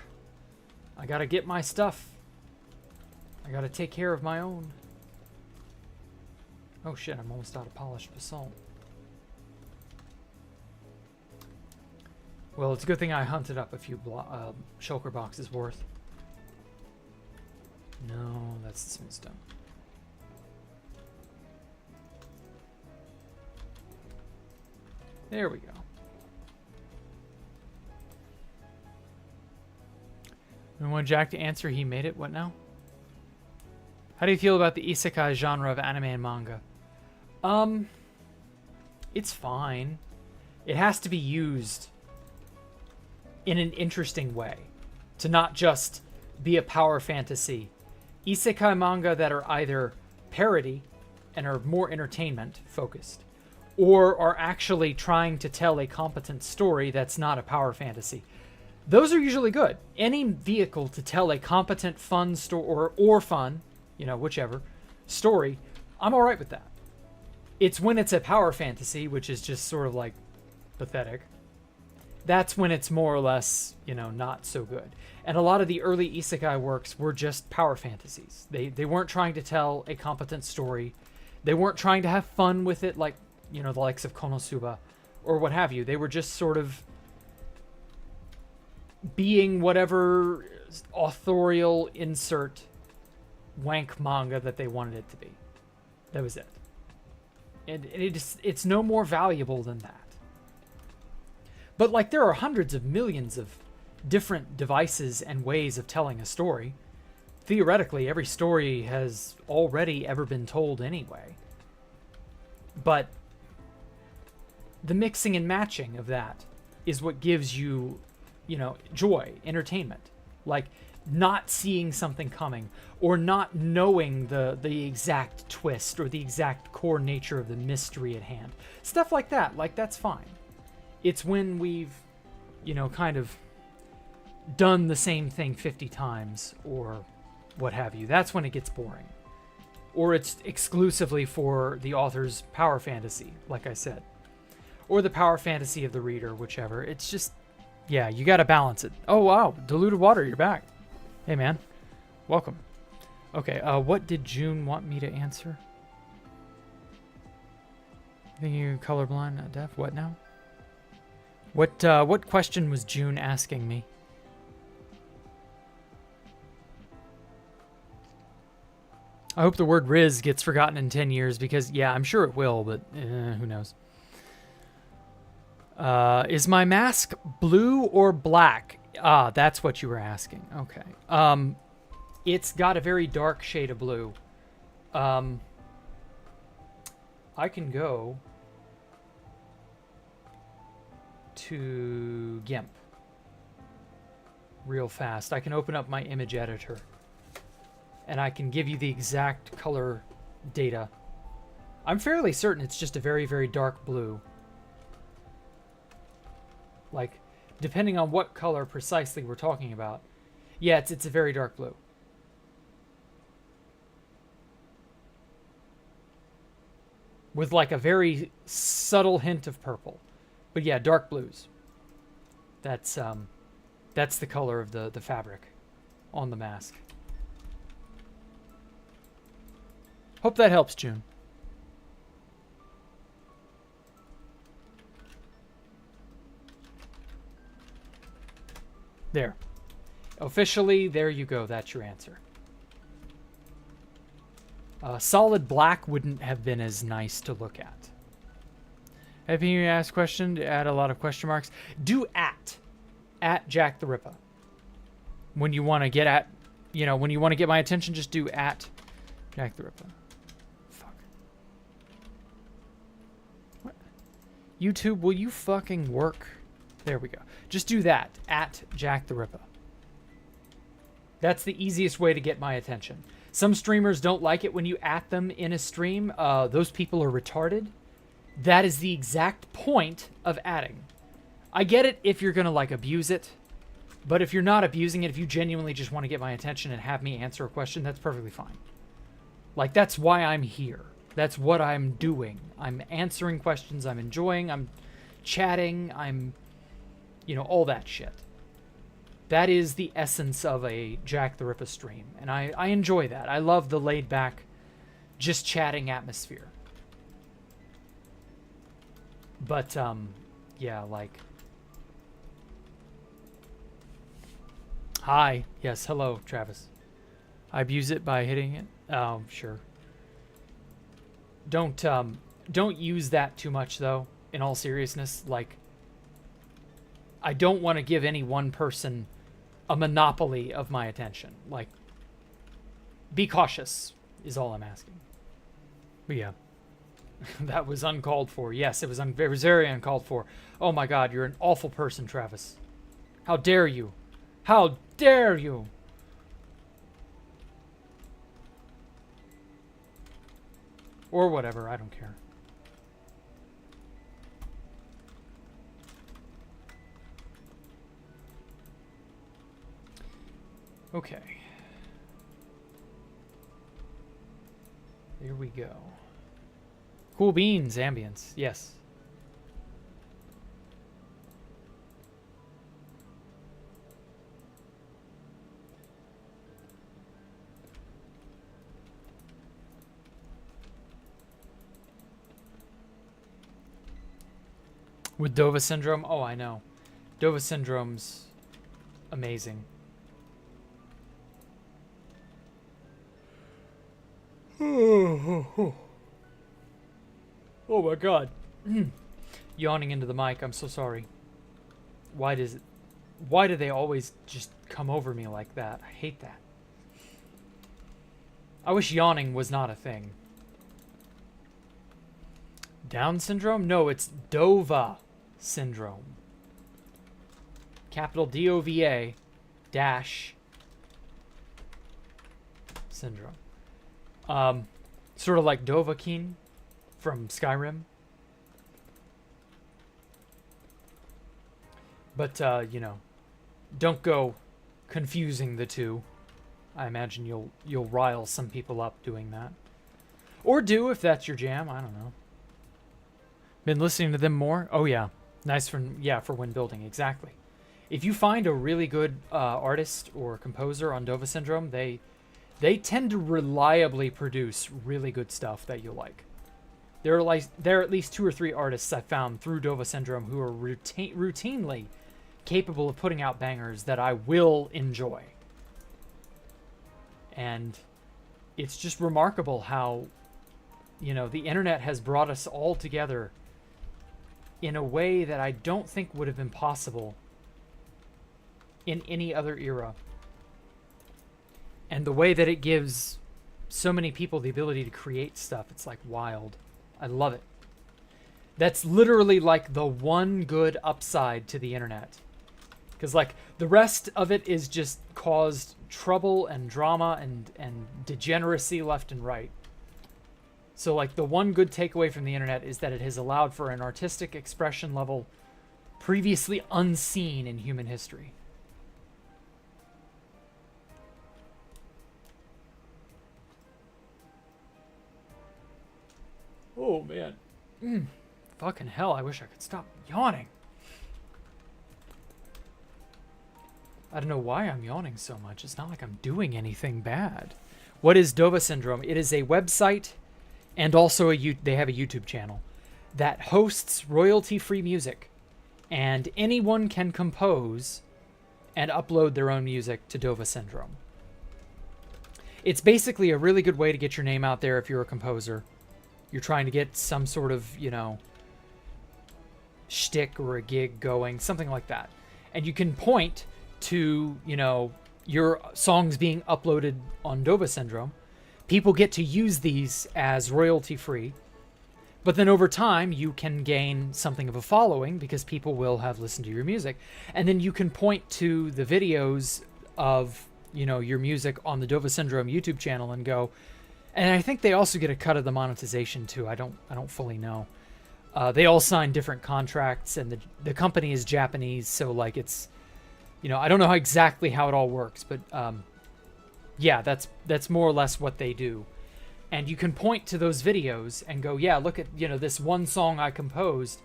I gotta get my stuff. I gotta take care of my own. Oh shit, I'm almost out of polished basalt. Well, it's a good thing I hunted up a few shulker boxes worth. No, that's the smooth stone. There we go. I want Jack to answer. He made it. What now? How do you feel about the isekai genre of anime and manga? It's fine. It has to be used in an interesting way, to not just be a power fantasy. Isekai manga that are either parody and are more entertainment focused, or are actually trying to tell a competent story that's not a power fantasy. Those are usually good. Any vehicle to tell a competent, fun story, or fun, you know, whichever, story, I'm alright with that. It's when it's a power fantasy, which is just sort of like pathetic. That's when it's more or less, you know, not so good. And a lot of the early isekai works were just power fantasies. They weren't trying to tell a competent story. They weren't trying to have fun with it like, you know, the likes of Konosuba or what have you. They were just sort of being whatever authorial insert wank manga that they wanted it to be. That was it. And it's no more valuable than that. But, like, there are hundreds of millions of different devices and ways of telling a story. Theoretically, every story has already ever been told anyway. But the mixing and matching of that is what gives you, you know, joy, entertainment. Like, not seeing something coming, or not knowing the exact twist or the exact core nature of the mystery at hand. Stuff like that, that's fine. It's when we've, you know, kind of done the same thing 50 times or what have you. That's when it gets boring. Or it's exclusively for the author's power fantasy, like I said. Or the power fantasy of the reader, whichever. It's just, yeah, you got to balance it. Oh, wow. Diluted water, you're back. Hey, man. Welcome. Okay, what did June want me to answer? I think you're colorblind, not deaf. What now? What question was June asking me? I hope the word Riz gets forgotten in 10 years because, yeah, I'm sure it will, but who knows. Is my mask blue or black? Ah, that's what you were asking. Okay. It's got a very dark shade of blue. I can go to GIMP real fast. I can open up my image editor and I can give you the exact color data. I'm fairly certain it's just a very, very dark blue. Like, depending on what color precisely we're talking about. Yeah, it's a very dark blue. With like a very subtle hint of purple. But yeah, dark blues. That's the color of the fabric on the mask. Hope that helps, June. There. Officially, there you go. That's your answer. Solid black wouldn't have been as nice to look at. Have you asked question to add a lot of question marks? Do at Jacktherippa. When you want to get at, you know, when you want to get my attention, just do at Jacktherippa. Fuck. What? YouTube, will you fucking work? There we go. Just do that at Jacktherippa. That's the easiest way to get my attention. Some streamers don't like it when you at them in a stream. Those people are retarded. That is the exact point of adding. I get it if you're going to like abuse it. But if you're not abusing it, if you genuinely just want to get my attention and have me answer a question, that's perfectly fine. Like, that's why I'm here. That's what I'm doing. I'm answering questions. I'm enjoying. I'm chatting. I'm, you know, all that shit. That is the essence of a Jacktherippa stream. And I enjoy that. I love the laid back, just chatting atmosphere. But, yeah, like... Hi. Yes, hello, Travis. I abuse it by hitting it. Oh, sure. Don't use that too much, though, in all seriousness. Like, I don't want to give any one person a monopoly of my attention. Like, be cautious is all I'm asking. But yeah. That was uncalled for. Yes, it was very uncalled for. Oh my god, you're an awful person, Travis. How dare you? How dare you? Or whatever, I don't care. Okay. Here we go. Cool beans, ambience. Yes. With Dova syndrome? Oh, I know. Dova syndrome's amazing. Oh my god. Yawning into the mic. I'm so sorry. Why do they always just come over me like that? I hate that. I wish yawning was not a thing. Down syndrome? No, it's Dova syndrome. Capital D-O-V-A dash syndrome. Sort of like Dovahkiin from Skyrim. But, you know, don't go confusing the two. I imagine you'll rile some people up doing that. Or do, if that's your jam. I don't know. Been listening to them more? Oh, yeah. Nice for when building. Exactly. If you find a really good artist or composer on Dova Syndrome, they tend to reliably produce really good stuff that you'll like. There are at least 2 or 3 artists I found through Dova Syndrome who are routinely capable of putting out bangers that I will enjoy. And it's just remarkable how, you know, the internet has brought us all together in a way that I don't think would have been possible in any other era. And the way that it gives so many people the ability to create stuff, it's like wild. I love it. That's literally like the one good upside to the internet. Because like the rest of it is just caused trouble and drama and degeneracy left and right. So like the one good takeaway from the internet is that it has allowed for an artistic expression level previously unseen in human history. Oh man. Fucking hell, I wish I could stop yawning. I don't know why I'm yawning so much. It's not like I'm doing anything bad. What is Dova Syndrome? It is a website and also they have a YouTube channel that hosts royalty-free music, and anyone can compose and upload their own music to Dova Syndrome. It's basically a really good way to get your name out there if you're a composer. You're trying to get some sort of, shtick or a gig going, something like that. And you can point to, your songs being uploaded on Dova Syndrome. People get to use these as royalty-free. But then over time, you can gain something of a following because people will have listened to your music. And then you can point to the videos of, your music on the Dova Syndrome YouTube channel and go, and I think they also get a cut of the monetization too. I don't fully know. They all sign different contracts, and the company is Japanese, so like it's, I don't know exactly how it all works, but yeah, that's more or less what they do. And you can point to those videos and go, yeah, look at, this one song I composed,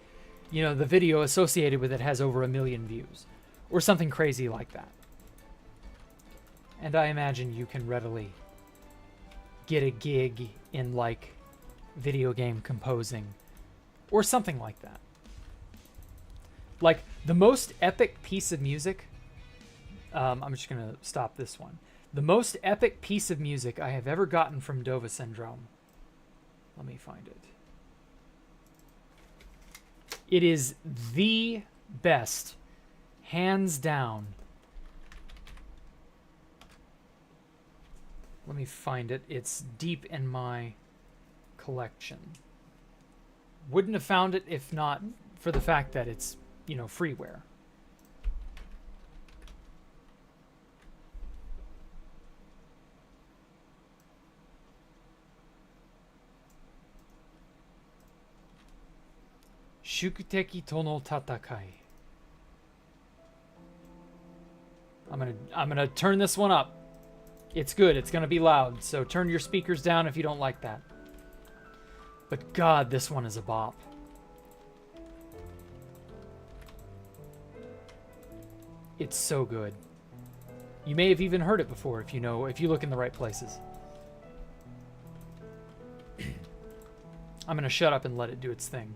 the video associated with it has over 1 million views or something crazy like that. And I imagine you can readily get a gig in like video game composing or something like that. Like the most epic piece of music, I'm just going to stop this one. The most epic piece of music I have ever gotten from Dova Syndrome. Let me find it. It is the best, hands down. Let me find it. It's deep in my collection. Wouldn't have found it if not for the fact that it's, freeware. Shukuteki to no Tatakai. I'm gonna turn this one up. It's good. It's gonna be loud, so turn your speakers down if you don't like that. But God, this one is a bop. It's so good. You may have even heard it before if you look in the right places. I'm gonna shut up and let it do its thing.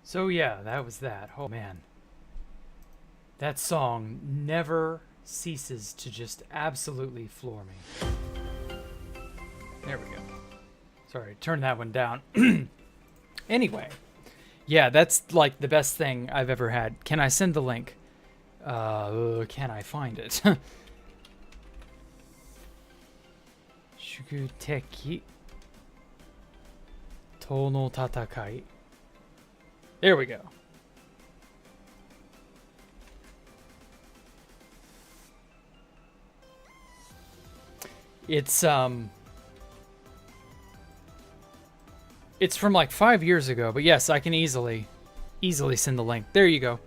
So yeah, that was that. Oh man. That song never ceases to just absolutely floor me. There we go. Sorry, turn that one down. Anyway, yeah, that's like the best thing I've ever had. Can I send the link? Can I find it? Shuguteki Tono Tatakai. There we go. It's from like 5 years ago, but yes, I can easily send the link. There you go.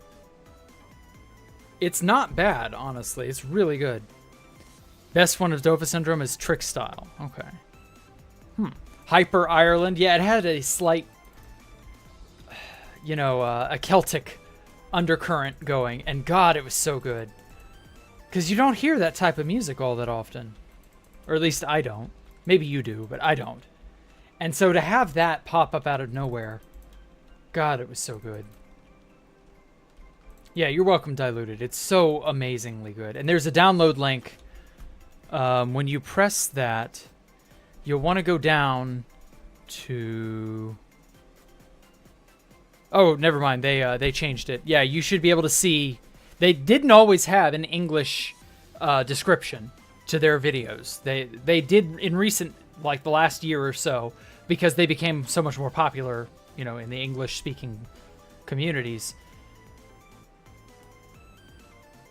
It's not bad, honestly. It's really good. Best one of Dova Syndrome is Trick Style. Okay. Hyper Ireland. Yeah, it had a slight, a Celtic undercurrent going. And God, it was so good. Because you don't hear that type of music all that often. Or at least I don't. Maybe you do, but I don't. And so to have that pop up out of nowhere, God, it was so good. Yeah, you're welcome, Diluted. It's so amazingly good. And there's a download link. When you press that, you'll want to go down to... Oh, never mind. They changed it. Yeah, you should be able to see... They didn't always have an English description to their videos. They did in recent, like the last year or so, because they became so much more popular, in the English-speaking communities.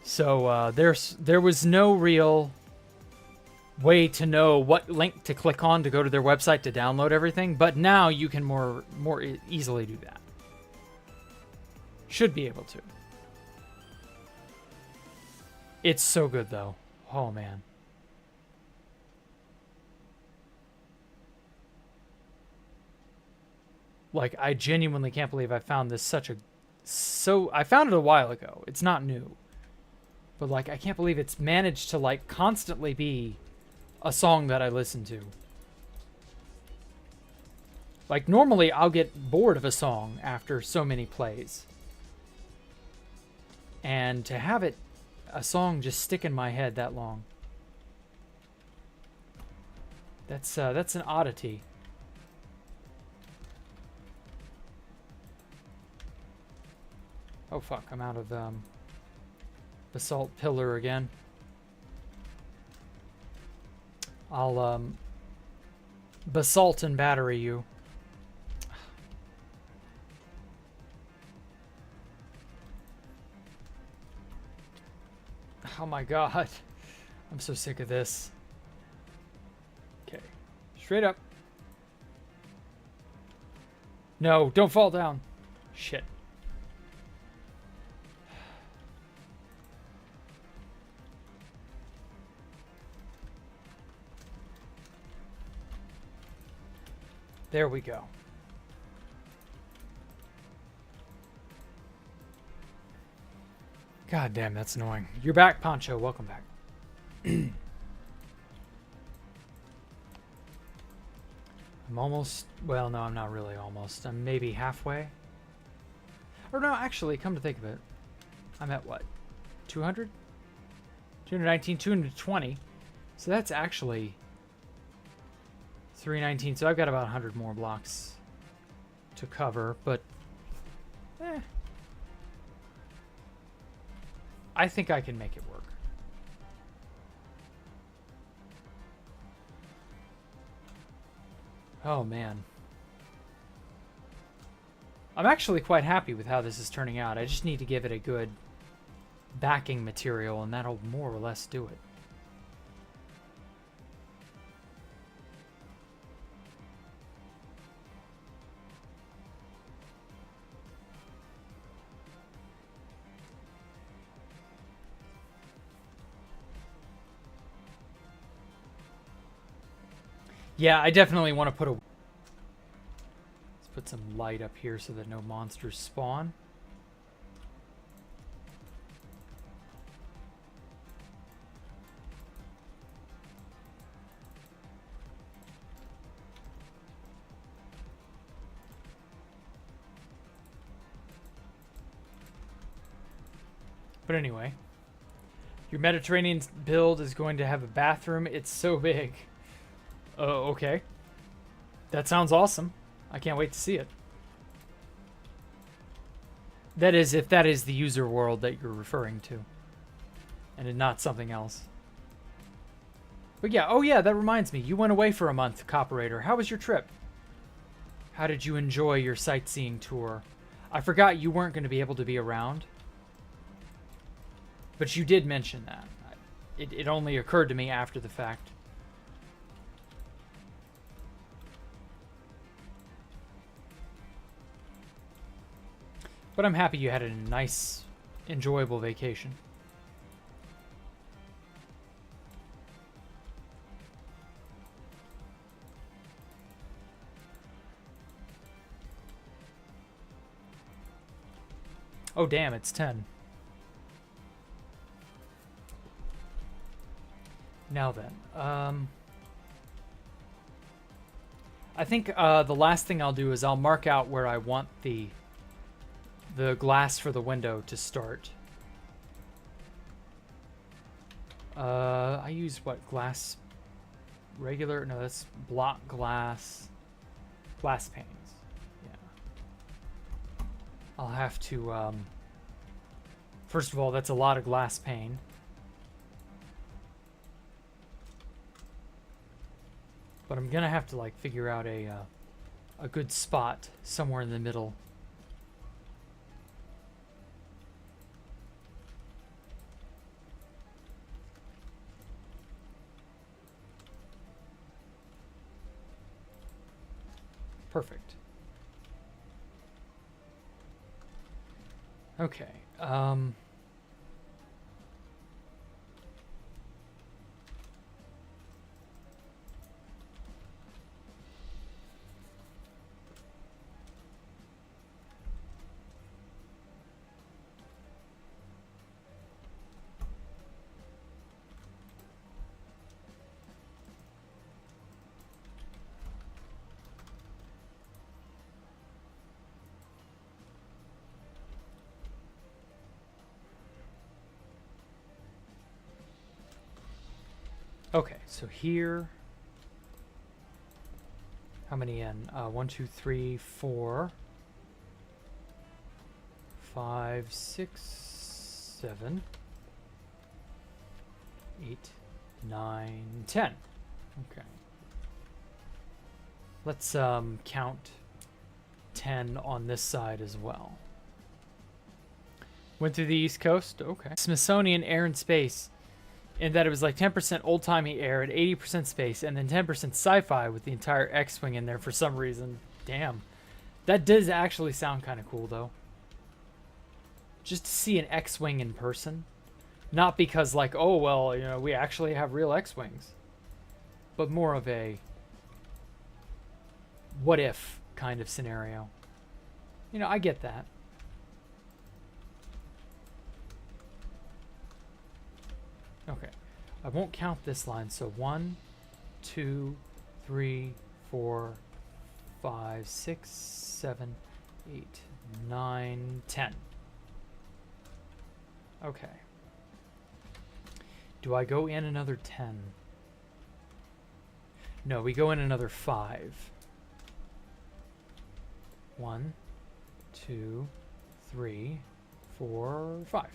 So there was no real way to know what link to click on to go to their website to download everything, but now you can more easily do that. Should be able to. It's so good though. Oh man. Like, I genuinely can't believe I found this I found it a while ago. It's not new. But, like, I can't believe it's managed to, like, constantly be a song that I listen to. Like, normally I'll get bored of a song after so many plays. And to have a song just stick in my head that long. That's an oddity. Oh fuck, I'm out of basalt pillar again. I'll basalt and battery you. Oh my god. I'm so sick of this. Okay. Straight up. No, don't fall down. Shit. There we go. God damn, that's annoying. You're back, Poncho. Welcome back. I'm almost... Well, no, I'm not really almost. I'm maybe halfway. Or no, actually, come to think of it. I'm at what? 200? 219, 220. So that's actually... 319, so I've got about 100 more blocks to cover, but I think I can make it work. Oh man. I'm actually quite happy with how this is turning out. I just need to give it a good backing material and that'll more or less do it. Yeah, I definitely want to put let's put some light up here so that no monsters spawn. But anyway, your Mediterranean build is going to have a bathroom. It's so big. Oh, okay. That sounds awesome. I can't wait to see it. That is, if that is the user world that you're referring to. And not something else. But yeah, oh yeah, that reminds me. You went away for a month, Copperator. How was your trip? How did you enjoy your sightseeing tour? I forgot you weren't going to be able to be around. But you did mention that. It only occurred to me after the fact. But I'm happy you had a nice, enjoyable vacation. Oh damn, it's 10. Now then, I think the last thing I'll do is I'll mark out where I want the glass for the window to start. I use what, glass? Regular? No, that's block glass. Glass panes. Yeah. I'll have to, first of all, that's a lot of glass pane. But I'm gonna have to like figure out a good spot somewhere in the middle. Perfect. Okay. Okay, so here, how many in? 1, 2, 3, 4, 5, 6, 7, 8, 9, 10. Okay. Let's count 10 on this side as well. Went through the East Coast. Okay. Smithsonian Air and Space. In that it was like 10% old-timey air and 80% space, and then 10% sci-fi with the entire X-Wing in there for some reason. Damn. That does actually sound kind of cool, though. Just to see an X-Wing in person. Not because, like, oh, well, you know, we actually have real X-Wings. But more of a what-if kind of scenario. You know, I get that. Okay, I won't count this line. So 1, 2, 3, 4, 5, 6, 7, 8, 9, 10. Okay. Do I go in another 10? No, we go in another 5. 1, 2, 3, 4, 5.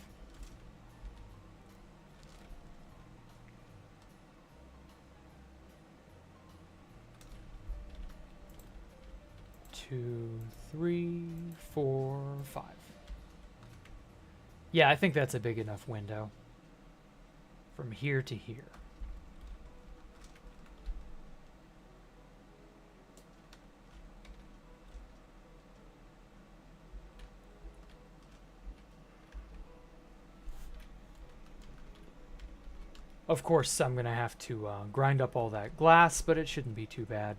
2, 3, 4, 5. Yeah, I think that's a big enough window. From here to here. Of course, I'm going to have to grind up all that glass, but it shouldn't be too bad.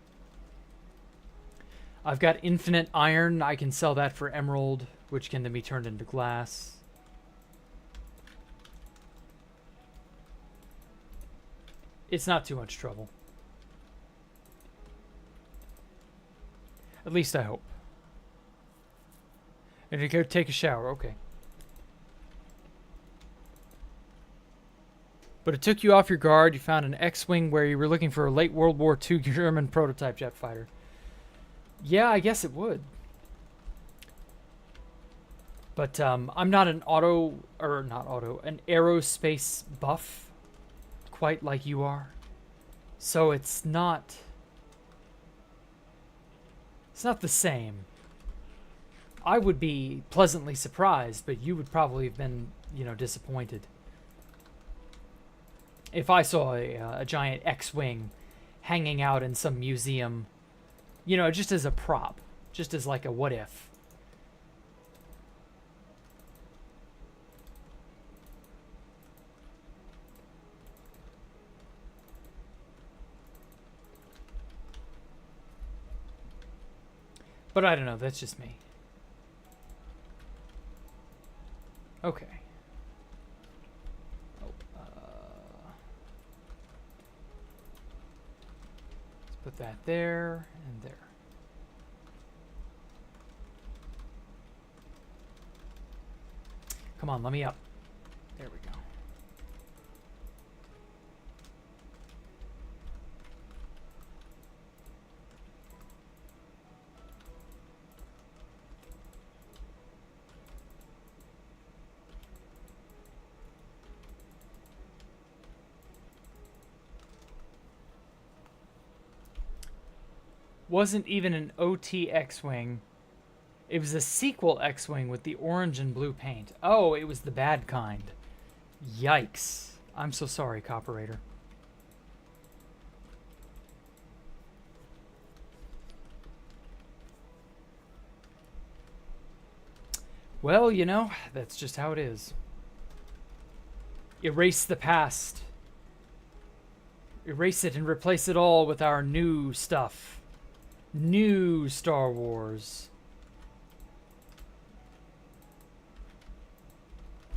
I've got infinite iron. I can sell that for emerald, which can then be turned into glass. It's not too much trouble. At least I hope. And you go take a shower, okay. But it took you off your guard. You found an X-Wing where you were looking for a late World War II German prototype jet fighter. Yeah, I guess it would. But I'm not an an aerospace buff quite like you are. So it's not the same. I would be pleasantly surprised, but you would probably have been, disappointed. If I saw a giant X-Wing hanging out in some museum, just as a prop, just as like a what if. But I don't know, that's just me. Okay. Oh, let's put that there and there. Come on, let me up. There we go. Wasn't even an OT X-Wing. It was a sequel X-Wing with the orange and blue paint. Oh, it was the bad kind. Yikes. I'm so sorry, Copperator. Well, that's just how it is. Erase the past. Erase it and replace it all with our new stuff. New Star Wars.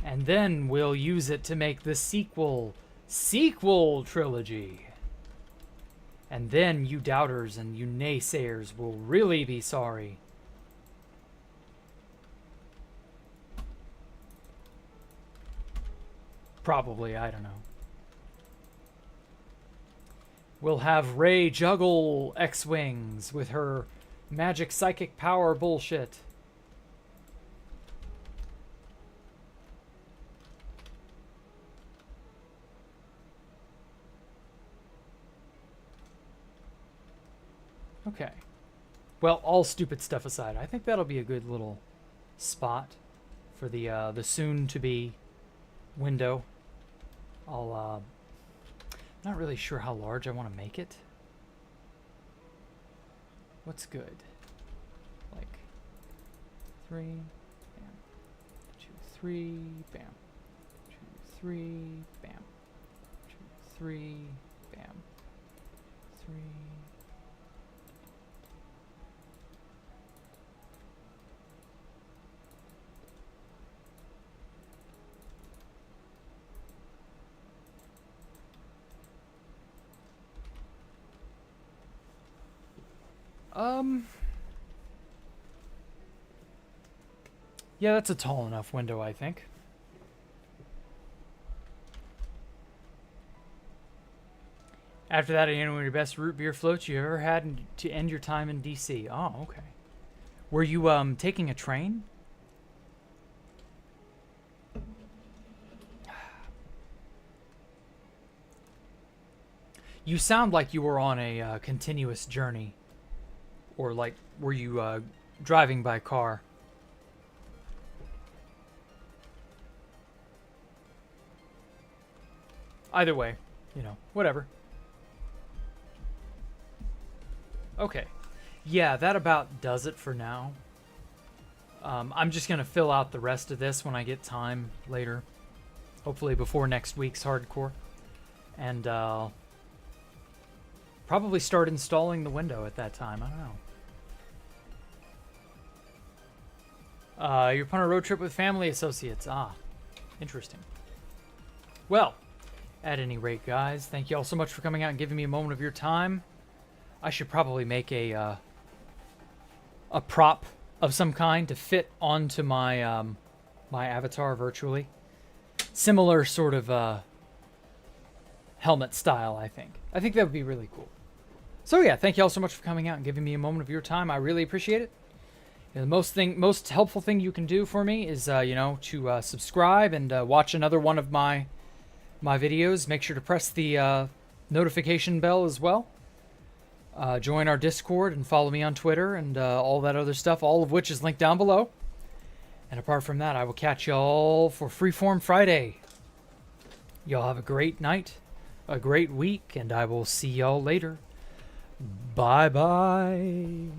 And then we'll use it to make the sequel trilogy. And then you doubters and you naysayers will really be sorry. Probably, I don't know. We'll have Rey juggle X-Wings with her magic psychic power bullshit. Okay. Well, all stupid stuff aside, I think that'll be a good little spot for the soon-to-be window. I'm not really sure how large I want to make it. What's good? Like 3, bam, 2, 3, bam, 2, 3, bam, 2, 3, bam, 3. Yeah, that's a tall enough window, I think. After that, I know one of your best root beer floats you ever had to end your time in DC. Oh, okay. Were you taking a train? You sound like you were on a continuous journey. Or like, were you driving by car? Either way, whatever. Okay. Yeah, that about does it for now. I'm just going to fill out the rest of this when I get time later. Hopefully before next week's hardcore. And probably start installing the window at that time. I don't know. You're on a road trip with family associates. Ah, interesting. Well, at any rate, guys, thank you all so much for coming out and giving me a moment of your time. I should probably make a prop of some kind to fit onto my my avatar virtually. Similar sort of helmet style, I think. I think that would be really cool. So yeah, thank you all so much for coming out and giving me a moment of your time. I really appreciate it. You know, the most helpful thing you can do for me is, to subscribe and watch another one of my videos. Make sure to press the notification bell as well. Join our Discord and follow me on Twitter and all that other stuff, all of which is linked down below. And apart from that, I will catch y'all for Freeform Friday. Y'all have a great night, a great week, and I will see y'all later. Bye-bye.